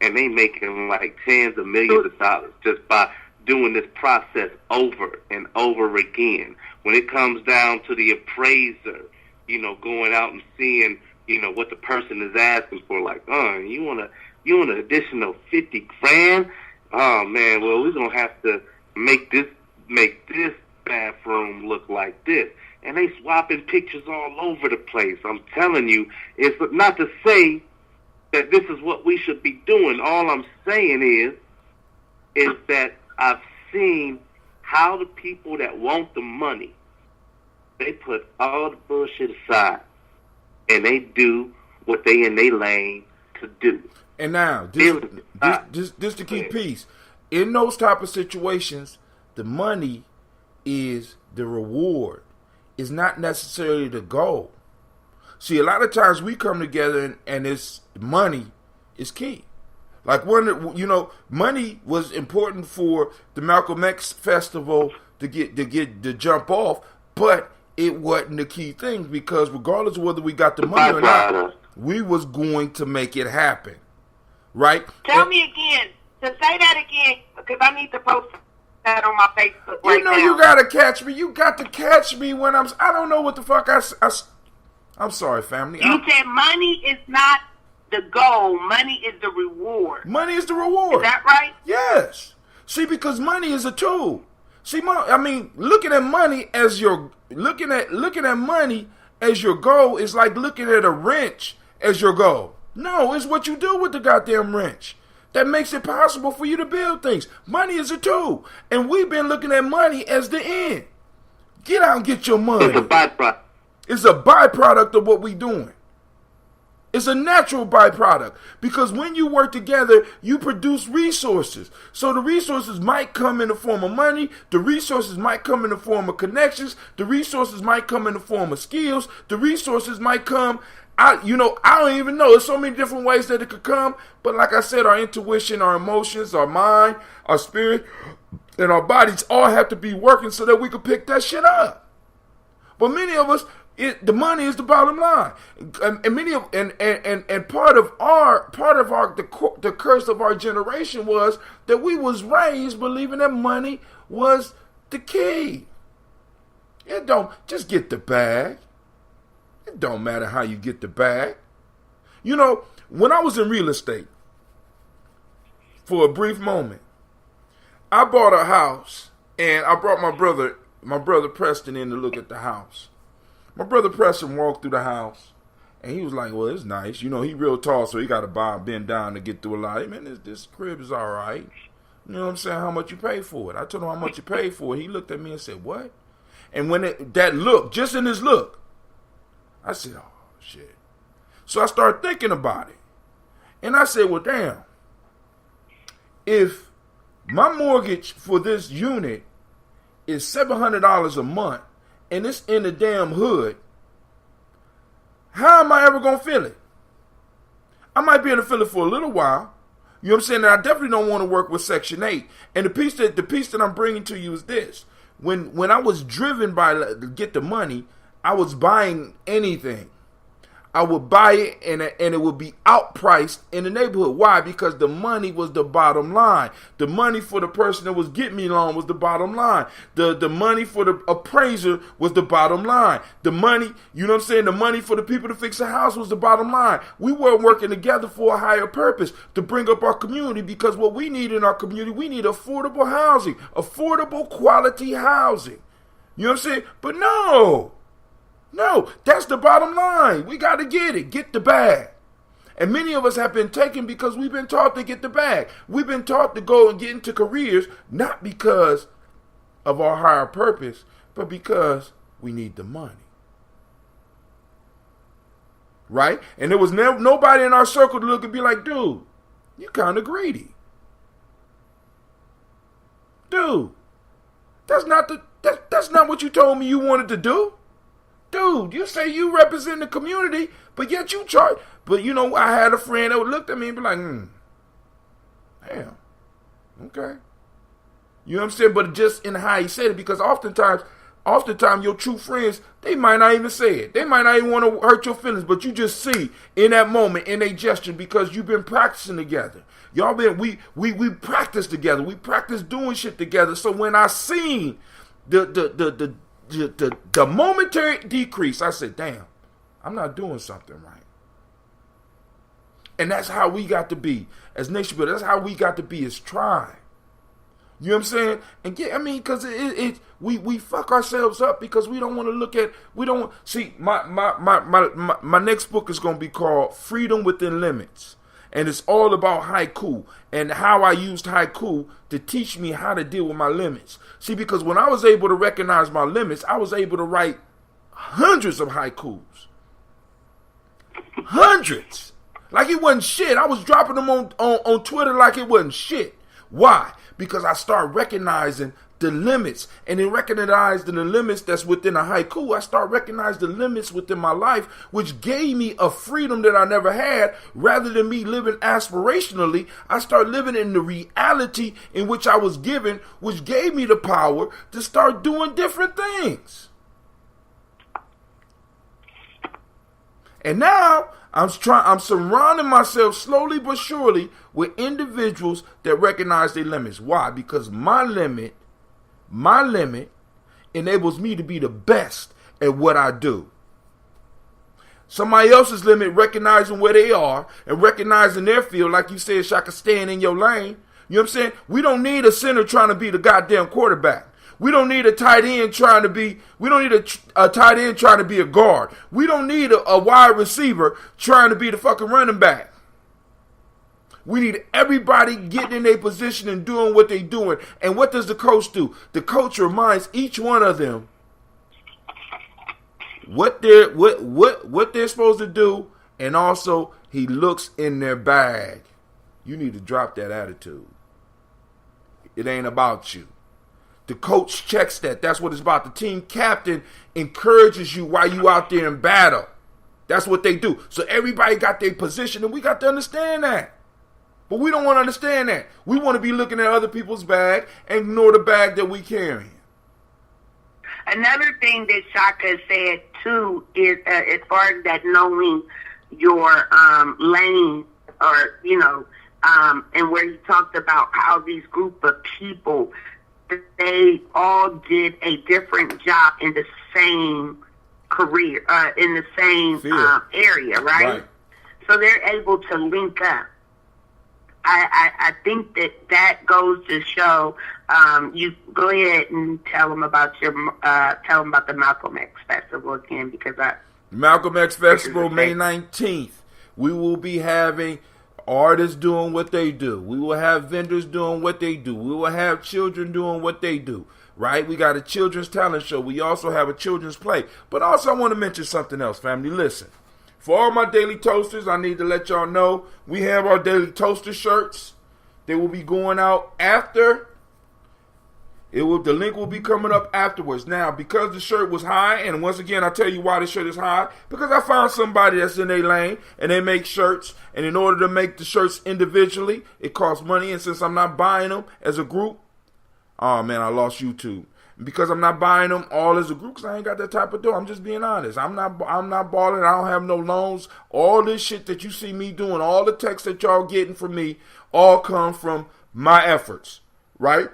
and they making like tens of millions of dollars just by doing this process over and over again. When it comes down to the appraiser, you know, going out and seeing, you know, what the person is asking for, like, you want an additional $50,000? Oh man, well, we're gonna have to make this bathroom look like this. And they swapping pictures all over the place. I'm telling you, it's not to say that this is what we should be doing. All I'm saying is that I've seen how the people that want the money, they put all the bullshit aside and they do what they in their lane to do. And now, this the key piece. In those type of situations, the money is the reward. It's not necessarily the goal. See, a lot of times we come together and it's money is key. Like money was important for the Malcolm X festival to jump off, but it wasn't the key thing, because regardless of whether we got the money or not, we was going to make it happen. Right? Tell me again. To say that again, because I need to post that on my Facebook right now. You gotta catch me. You got to catch me when I don't know what the fuck I'm sorry, family. You said money is not the goal. Money is the reward. Money is the reward. Is that right? Yes. See, because money is a tool. See, looking at money as looking at money as your goal is like looking at a wrench as your goal. No, it's what you do with the goddamn wrench that makes it possible for you to build things. Money is a tool, and we've been looking at money as the end. Get out and get your money. It's a byproduct. It's a byproduct of what we're doing. It's a natural byproduct, because when you work together, you produce resources. So the resources might come in the form of money. The resources might come in the form of connections. The resources might come in the form of skills. The resources might come, I don't even know. There's so many different ways that it could come. But like I said, our intuition, our emotions, our mind, our spirit, and our bodies all have to be working so that we can pick that shit up. But many of us, the money is the bottom line, and part of the curse of our generation was that we was raised believing that money was the key. It don't just get the bag. It don't matter how you get the bag. When I was in real estate, for a brief moment, I bought a house, and I brought my brother Preston in to look at the house. My brother Preston walked through the house, and he was like, well, it's nice. he real tall, so he got to bend down to get through a lot. Hey, man, this crib is all right. You know what I'm saying? How much you pay for it? I told him how much you paid for it. He looked at me and said, what? And when that look, just in his look, I said, oh, shit. So I started thinking about it. And I said, well, damn. If my mortgage for this unit is $700 a month, and it's in the damn hood, how am I ever going to feel it? I might be able to feel it for a little while. You know what I'm saying? And I definitely don't want to work with Section 8. And the piece that I'm bringing to you is this. When I was driven to get the money, I was buying anything. I would buy it and it would be outpriced in the neighborhood. Why? Because the money was the bottom line. The money for the person that was getting me loan was the bottom line. The money for the appraiser was the bottom line. The money, you know what I'm saying? The money for the people to fix the house was the bottom line. We were working together for a higher purpose, to bring up our community, because what we need in our community, we need affordable housing, affordable quality housing. You know what I'm saying? But no, that's the bottom line. We got to get it. Get the bag. And many of us have been taken because we've been taught to get the bag. We've been taught to go and get into careers, not because of our higher purpose, but because we need the money. Right? And there was nobody in our circle to look and be like, dude, you kind of greedy. Dude, that's not what you told me you wanted to do. Dude, you say you represent the community, but yet you charge. But I had a friend that would look at me and be like, Damn. Okay. You know what I'm saying? But just in how he said it, because oftentimes your true friends, they might not even say it. They might not even want to hurt your feelings, but you just see in that moment, in a gesture, because you've been practicing together. Y'all been, we practice together. We practice doing shit together. So when I seen the momentary decrease, I said, damn, I'm not doing something right. And that's how we got to be as nation builders. That's how we got to be as tribe. You know what I'm saying? And yeah, I mean, because we fuck ourselves up because we don't want to look at, we don't see. My next book is going to be called Freedom Within Limits, and it's all about haiku and how I used haiku to teach me how to deal with my limits. See, because when I was able to recognize my limits, I was able to write hundreds of haikus, hundreds. Like it wasn't shit. I was dropping them on Twitter like it wasn't shit. Why? Because I started recognizing the limits. And in recognizing the limits that's within a haiku, I started recognizing the limits within my life, which gave me a freedom that I never had. Rather than me living aspirationally, I started living in the reality in which I was given, which gave me the power to start doing different things. And now I'm surrounding myself slowly but surely with individuals that recognize their limits. Why? Because my limit enables me to be the best at what I do. Somebody else's limit, recognizing where they are and recognizing their field, like you said, Shaka, staying in your lane. You know what I'm saying? We don't need a center trying to be the goddamn quarterback. We don't need a tight end trying to be, we don't need a tight end trying to be a guard. We don't need a wide receiver trying to be the fucking running back. We need everybody getting in their position and doing what they're doing. And what does the coach do? The coach reminds each one of them what they're supposed to do, and also he looks in their bag. You need to drop that attitude. It ain't about you. The coach checks that. That's what it's about. The team captain encourages you while you out there in battle. That's what they do. So everybody got their position, and we got to understand that. But we don't want to understand that. We want to be looking at other people's bag and ignore the bag that we carry. Another thing that Shaka said, too, is as far as that knowing your lane, or, you know, and where he talked about how these group of people, they all did a different job in the same career, in the same area, right? So they're able to link up. I think that goes to show. You go ahead and tell them about the Malcolm X Festival again, because Malcolm X Festival, May 19th. We will be having artists doing what they do. We will have vendors doing what they do. We will have children doing what they do, right? We got a children's talent show. We also have a children's play. But also I want to mention something else, family. Listen, for all my Daily Toasters, I need to let y'all know we have our Daily Toaster shirts. They will be going out after. The link will be coming up afterwards. Now, because the shirt was high, and once again, I tell you why the shirt is high, because I found somebody that's in their lane, and they make shirts, and in order to make the shirts individually, it costs money, and since I'm not buying them as a group, oh man, I lost YouTube. Because I'm not buying them all as a group, because I ain't got that type of dough. I'm just being honest. I'm not balling. I don't have no loans. All this shit that you see me doing, all the texts that y'all getting from me, all come from my efforts, right?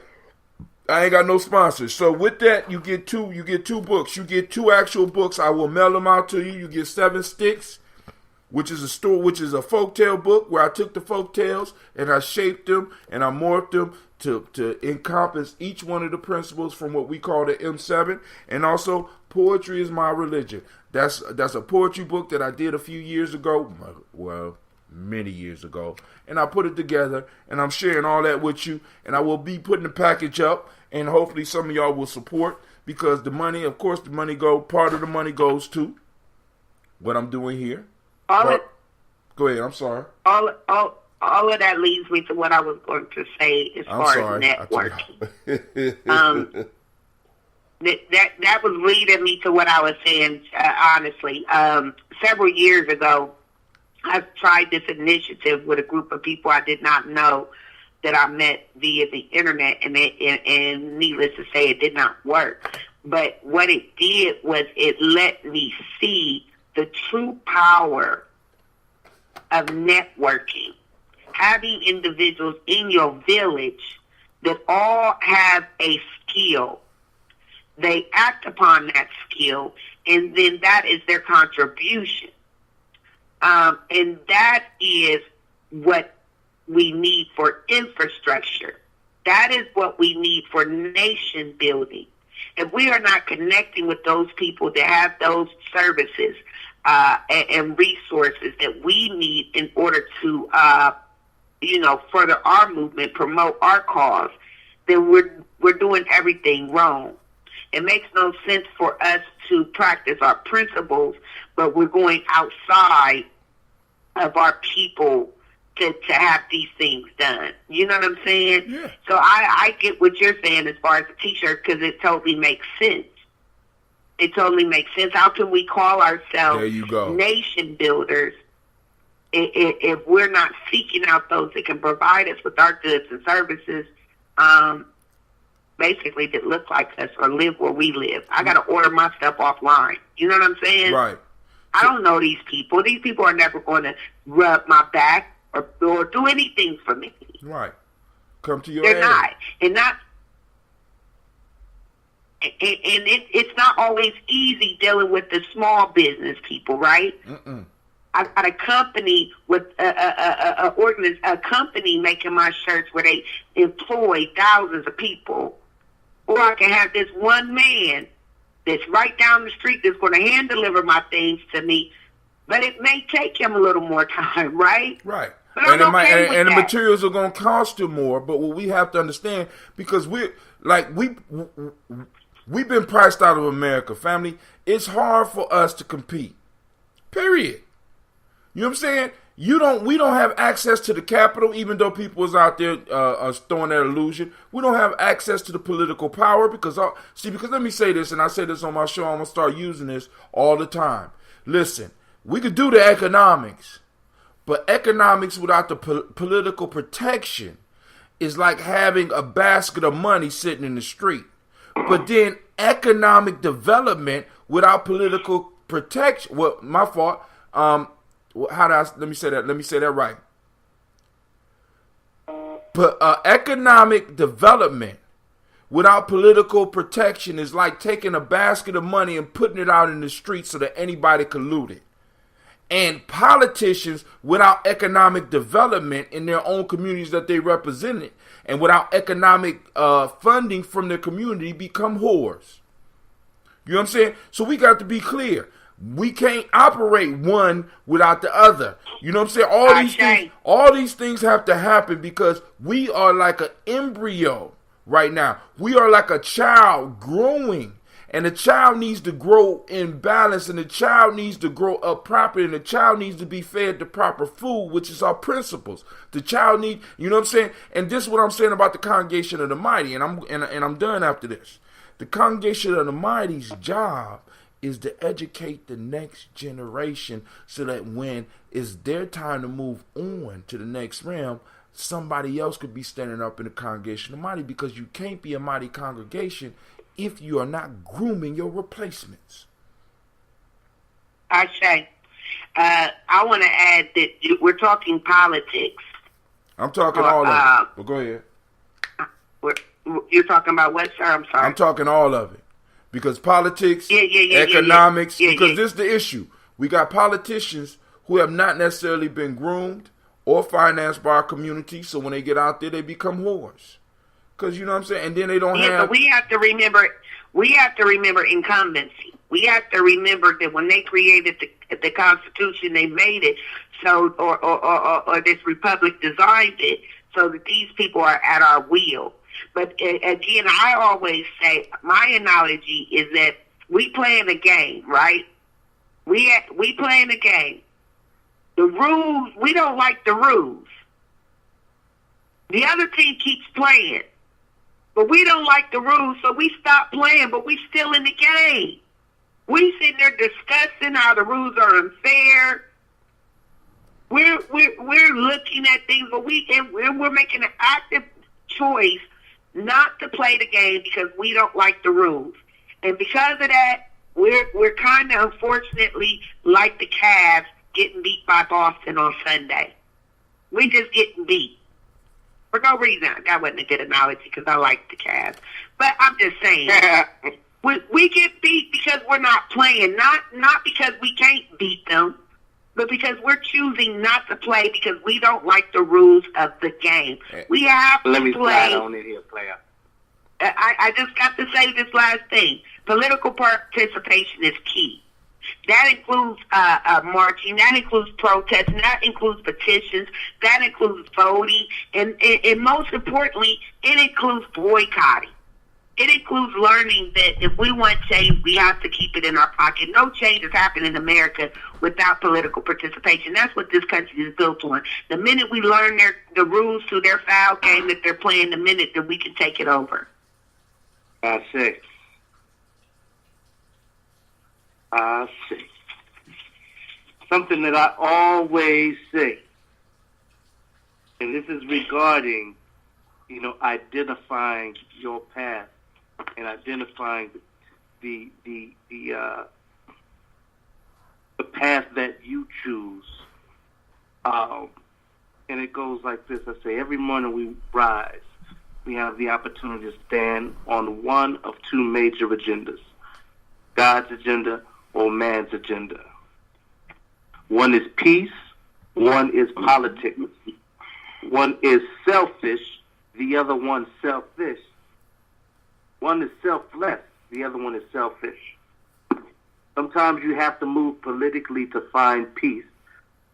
I ain't got no sponsors. So with that, you get two books. You get 2 actual books. I will mail them out to you. You get 7 sticks, which is a folktale book where I took the folktales and I shaped them and I morphed them to encompass each one of the principles from what we call the M7. And also, Poetry is My Religion. That's a poetry book that I did a few years ago. Well, many years ago. And I put it together and I'm sharing all that with you. And I will be putting the package up. And hopefully some of y'all will support, because the money, of course, part of the money goes to what I'm doing here. Go ahead, I'm sorry. All of that leads me to what I was going to say as far as networking. That was leading me to what I was saying, honestly. Several years ago, I tried this initiative with a group of people I did not know that I met via the internet, and needless to say, it did not work. But what it did was it let me see the true power of networking, having individuals in your village that all have a skill. They act upon that skill, and then that is their contribution. And that is what we need for infrastructure. That is what we need for nation building. If we are not connecting with those people that have those services and resources that we need in order to, further our movement, promote our cause, then we're doing everything wrong. It makes no sense for us to practice our principles, but we're going outside of our people to have these things done. You know what I'm saying? Yeah. So I get what you're saying as far as the T-shirt, because it totally makes sense. It totally makes sense. How can we call ourselves nation builders if we're not seeking out those that can provide us with our goods and services, basically that look like us or live where we live? I got to order my stuff offline. You know what I'm saying? Right. I don't know these people. These people are never going to rub my back or do anything for me. Right. Come to your They're aid. not. It's not always easy dealing with the small business people, right? Mm-mm. I got a company with a company making my shirts where they employ thousands of people. Or I can have this one man that's right down the street that's going to hand deliver my things to me, but it may take him a little more time, right? Right. But And, I'm the materials are going to cost you more. But what we have to understand, because we've been priced out of America, family. It's hard for us to compete. Period. You know what I'm saying? We don't have access to the capital, even though people is out there throwing that illusion. We don't have access to the political power because let me say this, and I say this on my show. I'm gonna start using this all the time. Listen, we could do the economics, but economics without the political protection is like having a basket of money sitting in the street. But then economic development without political protection. Well, my fault. Let me say that right. But economic development without political protection is like taking a basket of money and putting it out in the street so that anybody can loot it. And politicians without economic development in their own communities that they represented and without economic funding from their community become whores. You know what I'm saying? So we got to be clear. We can't operate one without the other. You know what I'm saying? All these things have to happen because we are like an embryo right now. We are like a child growing. And the child needs to grow in balance, and the child needs to grow up properly, and the child needs to be fed the proper food, which is our principles. The child need, you know what I'm saying? And this is what I'm saying about the Congregation of the Mighty, and I'm done after this. The Congregation of the Mighty's job is to educate the next generation so that when it's their time to move on to the next realm, somebody else could be standing up in the Congregation of the Mighty, because you can't be a mighty congregation if you are not grooming your replacements. I want to add that we're talking politics. I'm talking all of it. But go ahead. You're talking about what, sir? I'm sorry. I'm talking all of it. Because politics, economics, because this is the issue. We got politicians who have not necessarily been groomed or financed by our community, so when they get out there, they become whores. Because, you know what I'm saying? And then they don't have... But we have to remember incumbency. We have to remember that when they created the Constitution, they made it so, or this republic designed it so that these people are at our will. But again, I always say, my analogy is that we playing a game, right? We playing a game. The rules, we don't like the rules. The other team keeps playing. But we don't like the rules, so we stop playing, but we still in the game. We sitting there discussing how the rules are unfair. We're looking at things, but we're making an active choice not to play the game because we don't like the rules, and because of that, we're kind of unfortunately like the Cavs getting beat by Boston on Sunday. We just getting beat for no reason. That wasn't a good analogy because I like the Cavs, but I'm just saying we get beat because we're not playing, not because we can't beat them. But because we're choosing not to play because we don't like the rules of the game. We have to play. Let me slide on in here, player. I just got to say this last thing. Political participation is key. That includes marching. That includes protesting. That includes petitions. That includes voting. And most importantly, it includes boycotting. It includes learning that if we want change, we have to keep it in our pocket. No change has happened in America without political participation. That's what this country is built on. The minute we learn the rules to their foul game that they're playing, the minute that we can take it over. I see. Something that I always say, and this is regarding, identifying your path and identifying the path that you choose. And it goes like this. I say every morning we rise, we have the opportunity to stand on one of two major agendas: God's agenda or man's agenda. One is peace, one is politics. One is selfish, the other one's selfish. One is selfless, the other one is selfish. Sometimes you have to move politically to find peace,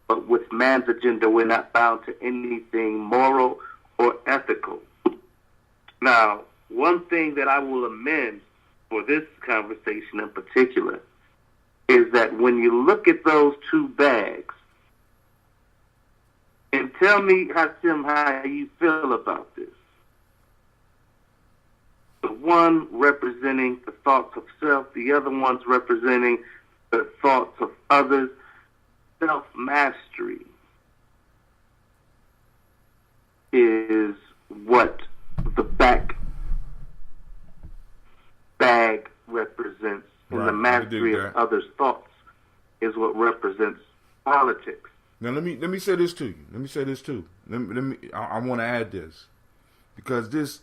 but with man's agenda, we're not bound to anything moral or ethical. Now, one thing that I will amend for this conversation in particular is that when you look at those two bags, and tell me, Hassim, how you feel about this. The one representing the thoughts of self, the other one's representing the thoughts of others. Self-mastery is what the bag represents, and the mastery of others' thoughts is what represents politics. Now let me say this to you. I want to add this, because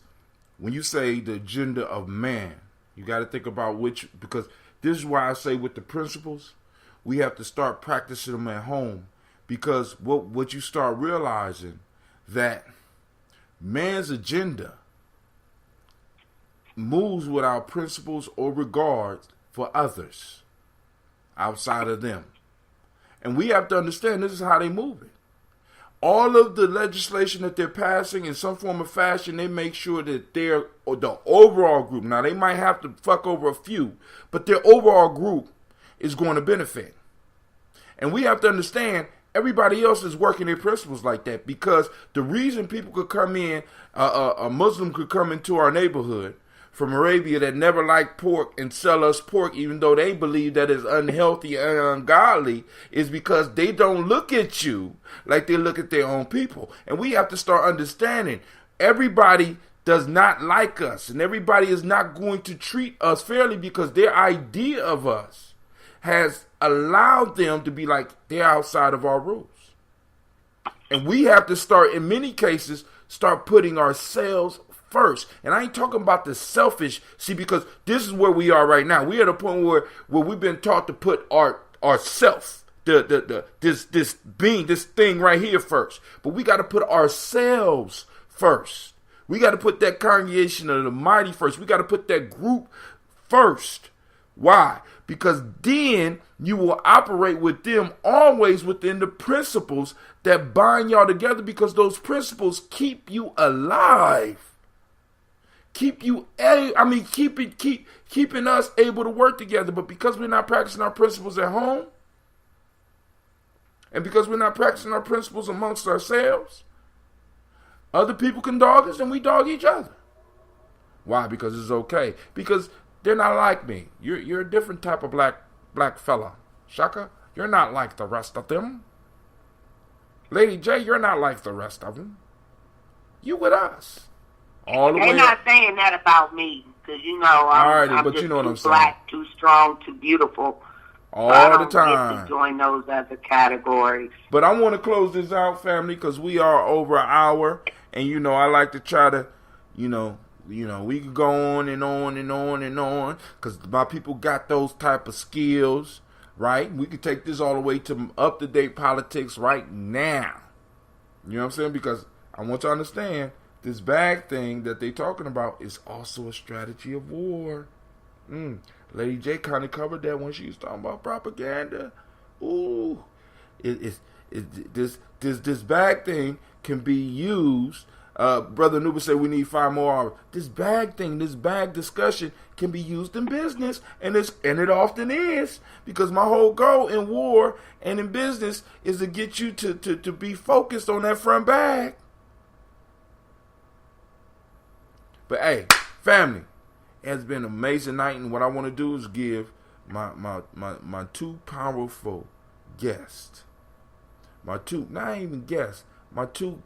when you say the agenda of man, you got to think about because this is why I say with the principles, we have to start practicing them at home, because what you start realizing that man's agenda moves without principles or regard for others outside of them. And we have to understand this is how they move it. All of the legislation that they're passing in some form or fashion, they make sure that the overall group, now they might have to fuck over a few, but their overall group is going to benefit. And we have to understand everybody else is working their principles like that, because the reason people could come in, a Muslim could come into our neighborhood from Arabia that never liked pork and sell us pork, even though they believe that is unhealthy and ungodly, is because they don't look at you like they look at their own people. And we have to start understanding everybody does not like us, and everybody is not going to treat us fairly, because their idea of us has allowed them to be like they're outside of our rules. And we have to start, in many cases, start putting ourselves first. And I ain't talking about the selfish, because this is where we are right now. We are at a point where we've been taught to put ourself, this thing right here first. But we got to put ourselves first. We got to put that congregation of the mighty first. We got to put that group first. Why? Because then you will operate with them always within the principles that bind y'all together, because those principles keep you alive. Keeping us able to work together. But because we're not practicing our principles at home, and because we're not practicing our principles amongst ourselves, other people can dog us and we dog each other. Why? Because it's okay. Because they're not like me. You're a different type of black fella. Shaka, you're not like the rest of them. Lady J, you're not like the rest of them. You with us. All the way. They're not saying that about me, because I'm but just you know what too I'm saying. black, too strong, too beautiful. All so I the don't time. Get to join those other categories. But I want to close this out, family, because we are over an hour, and I like to try to, we can go on and on and on and on, because my people got those type of skills, right? We can take this all the way to up-to-date politics right now. You know what I'm saying? Because I want you to understand, this bag thing that they talking about is also a strategy of war. Lady J kind of covered that when she was talking about propaganda. Ooh, this bag thing can be used. Brother Nuba said we need 5 more hours. This bag thing, this bag discussion can be used in business, and it often is, because my whole goal in war and in business is to get you to be focused on that front bag. But hey, family, it has been an amazing night, and what I want to do is give my 2 powerful guests, my 2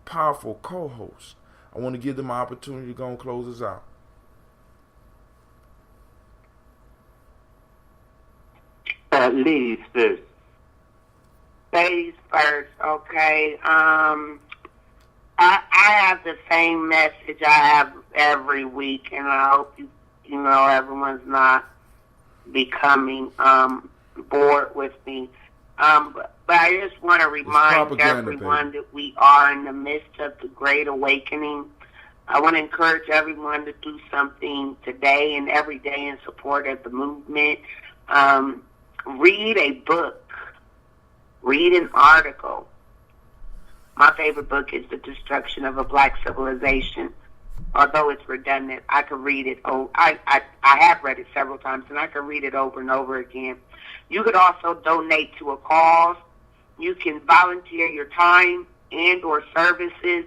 powerful co-hosts. I want to give them an opportunity to go and close us out. Ladies first. Ladies first, okay. I have the same message I have every week, and I hope everyone's not becoming bored with me. But I just want to remind everyone that we are in the midst of the Great Awakening. I want to encourage everyone to do something today and every day in support of the movement. Read a book. Read an article. My favorite book is The Destruction of a Black Civilization. Although it's redundant, I could read it. I have read it several times, and I could read it over and over again. You could also donate to a cause. You can volunteer your time and or services.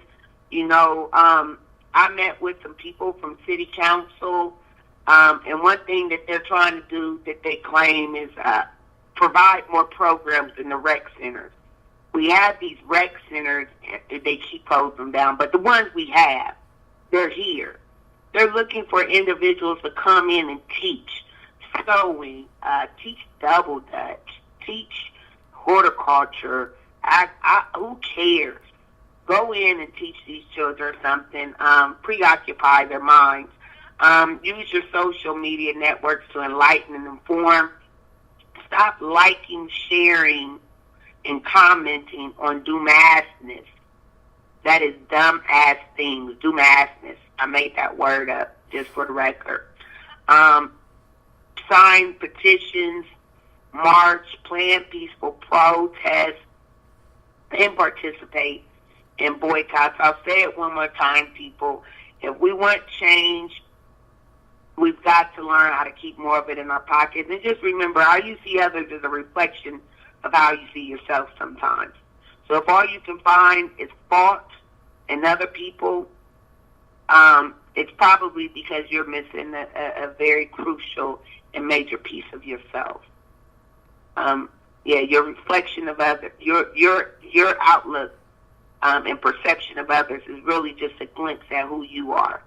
I met with some people from City Council, and one thing that they're trying to do that they claim is provide more programs in the rec centers. We have these rec centers, they keep closing them down, but the ones we have, they're here. They're looking for individuals to come in and teach sewing, teach double dutch, teach horticulture. Who cares? Go in and teach these children something. Preoccupy their minds. Use your social media networks to enlighten and inform. Stop liking, sharing, and commenting on dumbassness. That is dumb-ass things. Dumbassness. I made that word up just for the record. Sign petitions, march, plan peaceful protests, and participate in boycotts. I'll say it one more time, people. If we want change, we've got to learn how to keep more of it in our pockets. And just remember, how you see others is a reflection of how you see yourself sometimes. So if all you can find is fault in other people, it's probably because you're missing a very crucial and major piece of yourself. Your reflection of others, your outlook and perception of others is really just a glimpse at who you are.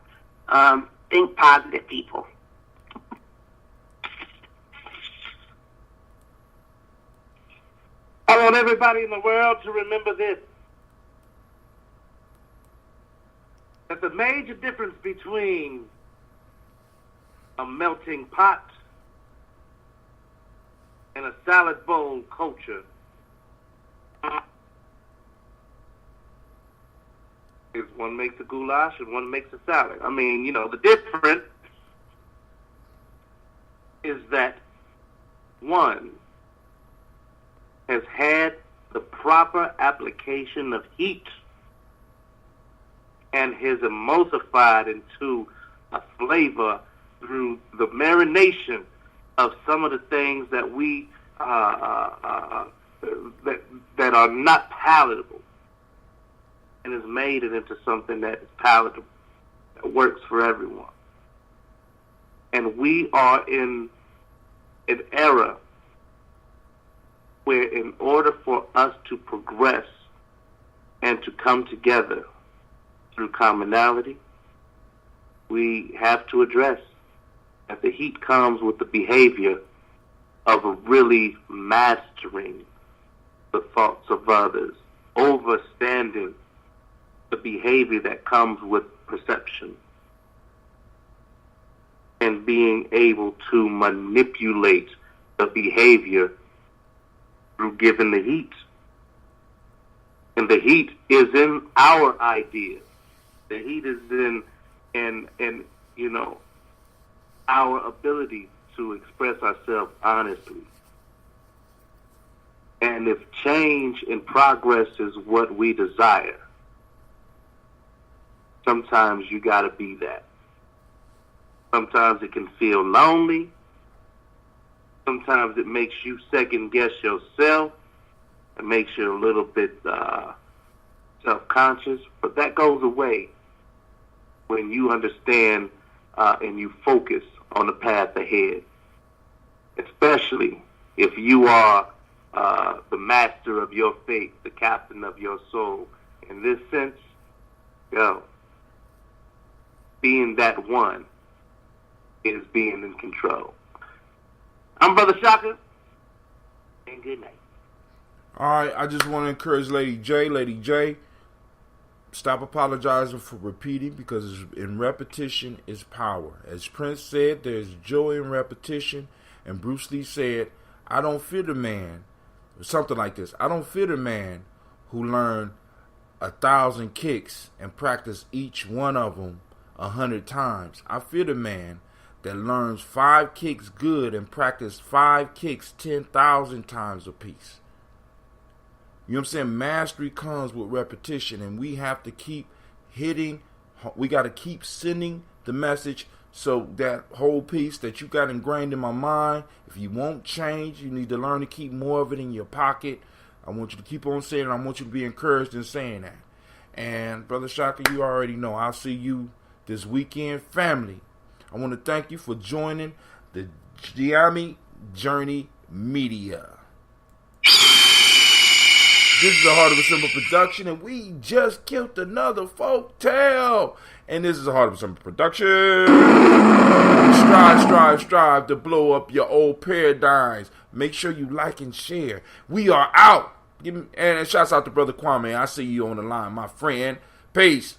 Think positive, people. I want everybody in the world to remember this. That the major difference between a melting pot and a salad bowl culture is one makes a goulash and one makes a salad. I mean, the difference is that one has had the proper application of heat and has emulsified into a flavor through the marination of some of the things that we that are not palatable, and has made it into something that is palatable, that works for everyone. And we are in an era where, in order for us to progress, and to come together through commonality, we have to address that the heat comes with the behavior of really mastering the thoughts of others, overstanding the behavior that comes with perception, and being able to manipulate the behavior through giving the heat. And the heat is in our ideas. The heat is in our ability to express ourselves honestly. And if change and progress is what we desire, sometimes you got to be that. Sometimes it can feel lonely. Sometimes it makes you second guess yourself. It makes you a little bit self-conscious. But that goes away when you understand and you focus on the path ahead. Especially if you are the master of your fate, the captain of your soul. In this sense, being that one is being in control. I'm Brother Shaka, and good night. All right, I just want to encourage Lady J. Lady J, stop apologizing for repeating, because in repetition is power. As Prince said, there's joy in repetition, and Bruce Lee said, I don't fear the man, something like this, I don't fear the man who learned 1,000 kicks and practice each one of them 100 times. I fear the man that learns 5 kicks good and practice 5 kicks 10,000 times apiece. You know what I'm saying? Mastery comes with repetition, and we have to keep hitting. We got to keep sending the message. So that whole piece that you got ingrained in my mind, if you won't change, you need to learn to keep more of it in your pocket. I want you to keep on saying it. I want you to be encouraged in saying that. And Brother Shaka, you already know, I'll see you this weekend. Family, I want to thank you for joining the Gye-Nyame Journey Media. This is the Heart of a Simple production, and we just killed another folk tale. And this is the Heart of a Simple production. Strive to blow up your old paradigms. Make sure you like and share. We are out. And shouts out to Brother Kwame. I see you on the line, my friend. Peace.